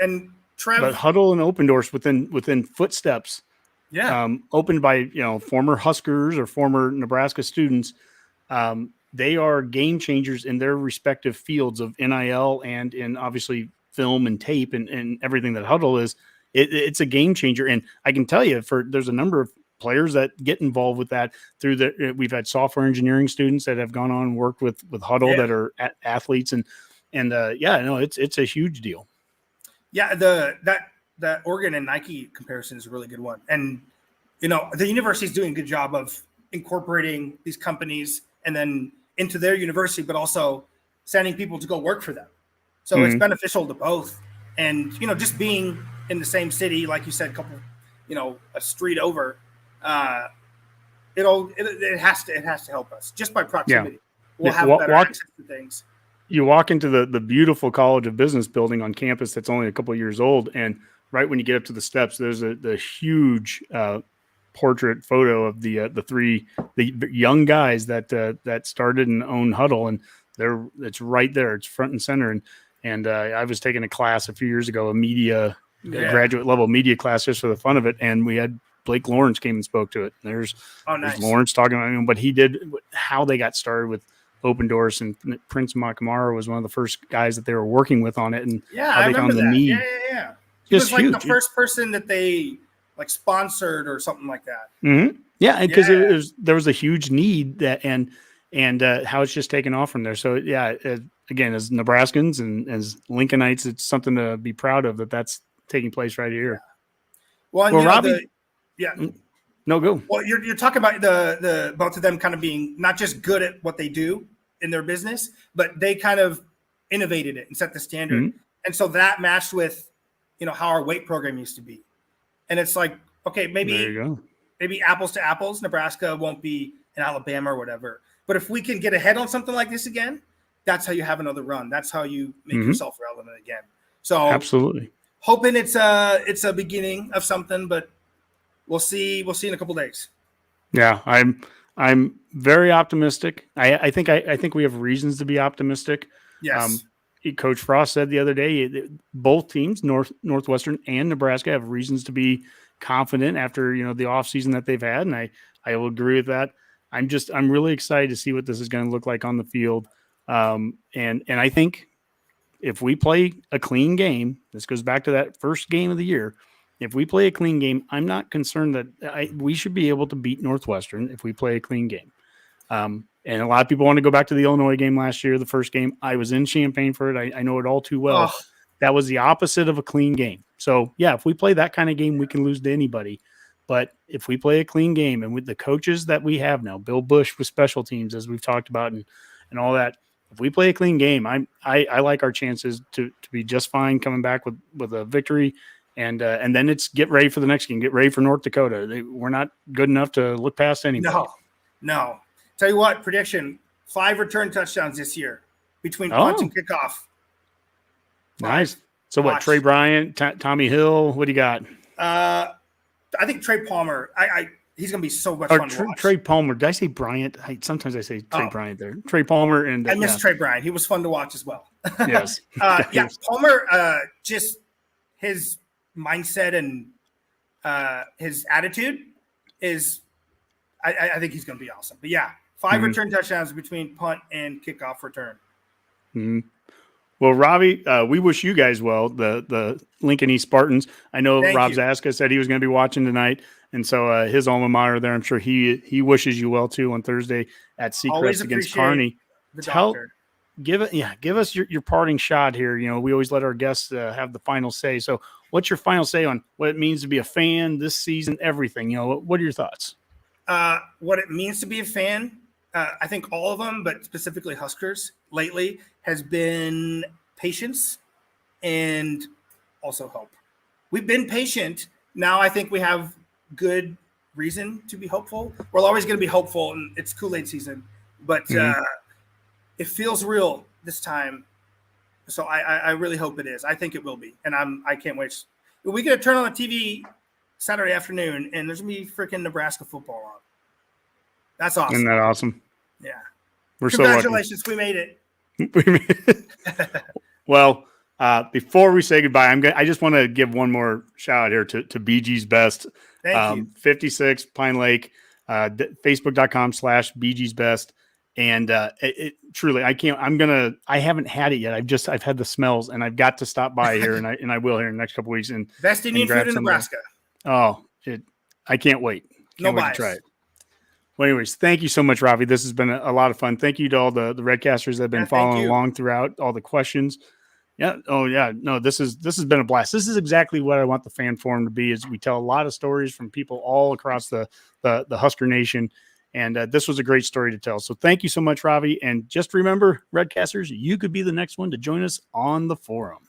and Trev, but Huddle and Open Doors within footsteps. Yeah, opened by former Huskers or former Nebraska students. They are game changers in their respective fields of NIL and in obviously film and tape and everything that Huddle is. It's a game changer. And I can tell you there's a number of players that get involved with that we've had software engineering students that have gone on and worked with Huddle that are athletes it's a huge deal. Yeah. That Oregon and Nike comparison is a really good one. And, the university is doing a good job of incorporating these companies and then into their university, but also sending people to go work for them. So it's beneficial to both. And, just being in the same city, like you said, a street over, it has to help us just by proximity. We'll have better access to things. You walk into the beautiful College of Business building on campus that's only a couple of years old, and right when you get up to the steps, there's the huge portrait photo of the young guys that started and owned Huddle, and it's right there. It's front and center. And I was taking a class a few years ago, a graduate level media class, just for the fun of it, and we had Blake Lawrence came and spoke to it. There's Lawrence talking about what he did, how they got started with Open Doors, and Prince Makamara was one of the first guys that they were working with on it, and how they found the need. Yeah. He was like the first person that they sponsored or something like that. Yeah, because there was a huge need and how it's just taken off from there. So again, as Nebraskans and as Lincolnites, it's something to be proud of that's taking place right here. Well, Robbie, no, go. Well, you're talking about the both of them kind of being not just good at what they do in their business, but they kind of innovated it and set the standard. And so that matched with, how our weight program used to be. And it's like, okay, maybe apples to apples, Nebraska won't be in Alabama or whatever. But if we can get ahead on something like this again, that's how you have another run. That's how you make yourself relevant again. So absolutely hoping it's a beginning of something, but we'll see in a couple days. Yeah, I'm very optimistic. I think we have reasons to be optimistic. Yes. Coach Frost said the other day, both teams, Northwestern and Nebraska, have reasons to be confident after the offseason that they've had, and I will agree with that. I'm really excited to see what this is going to look like on the field. And I think if we play a clean game, this goes back to that first game of the year. If we play a clean game, I'm not concerned that we should be able to beat Northwestern if we play a clean game. And a lot of people want to go back to the Illinois game last year, the first game. I was in Champaign for it. I know it all too well. That was the opposite of a clean game. So, if we play that kind of game, we can lose to anybody. But if we play a clean game, and with the coaches that we have now, Bill Bush with special teams, as we've talked about, and all that, if we play a clean game, I like our chances to be just fine coming back with a victory And then it's get ready for the next game. Get ready for North Dakota. We're not good enough to look past anybody. No. Tell you what, prediction: 5 return touchdowns this year between punt and kickoff. Nice. So what? Trey Bryant, Tommy Hill. What do you got? I think Trey Palmer. He's going to be so much fun to watch. Trey Palmer. Did I say Bryant? Sometimes I say Trey Bryant there. Trey Palmer. And I miss Trey Bryant. He was fun to watch as well. Yes. Palmer, just his mindset and his attitude is I think he's going to be awesome. But, 5 return touchdowns between punt and kickoff return. Mm-hmm. Well, Ravi, we wish you guys well, the Lincoln East Spartans. I know Rob Zaska said he was going to be watching tonight, and so his alma mater there, I'm sure he wishes you well too on Thursday at Seacrest against Kearney. Give us your parting shot here. You know, we always let our guests have the final say. So, what's your final say on what it means to be a fan this season? Everything. You know, what are your thoughts? What it means to be a fan. I think all of them, but specifically Huskers lately, has been patience and also hope. We've been patient. Now I think we have good reason to be hopeful. We're always going to be hopeful, and it's Kool-Aid season. But it feels real this time. So I really hope it is. I think it will be. And I can't wait. We get to turn on the TV Saturday afternoon, and there's going to be freaking Nebraska football on. That's awesome. Isn't that awesome? Yeah. We're Congratulations. We made it. Well, before we say goodbye, I just want to give one more shout out here to BG's Best. Thank you. 56 Pine Lake, Facebook.com/BG's Best. And it truly, I haven't had it yet. I've had the smells, and I've got to stop by here, and I will here in the next couple of weeks. And best Indian food in Nebraska. I can't wait. Can't wait to try it. Well, anyways, thank you so much, Ravi. This has been a lot of fun. Thank you to all the Redcasters that have been following along throughout, all the questions. Yeah. Oh, yeah. No, this has been a blast. This is exactly what I want the fan forum to be. Is we tell a lot of stories from people all across the Husker Nation, and this was a great story to tell. So thank you so much, Ravi. And just remember, Redcasters, you could be the next one to join us on the forum.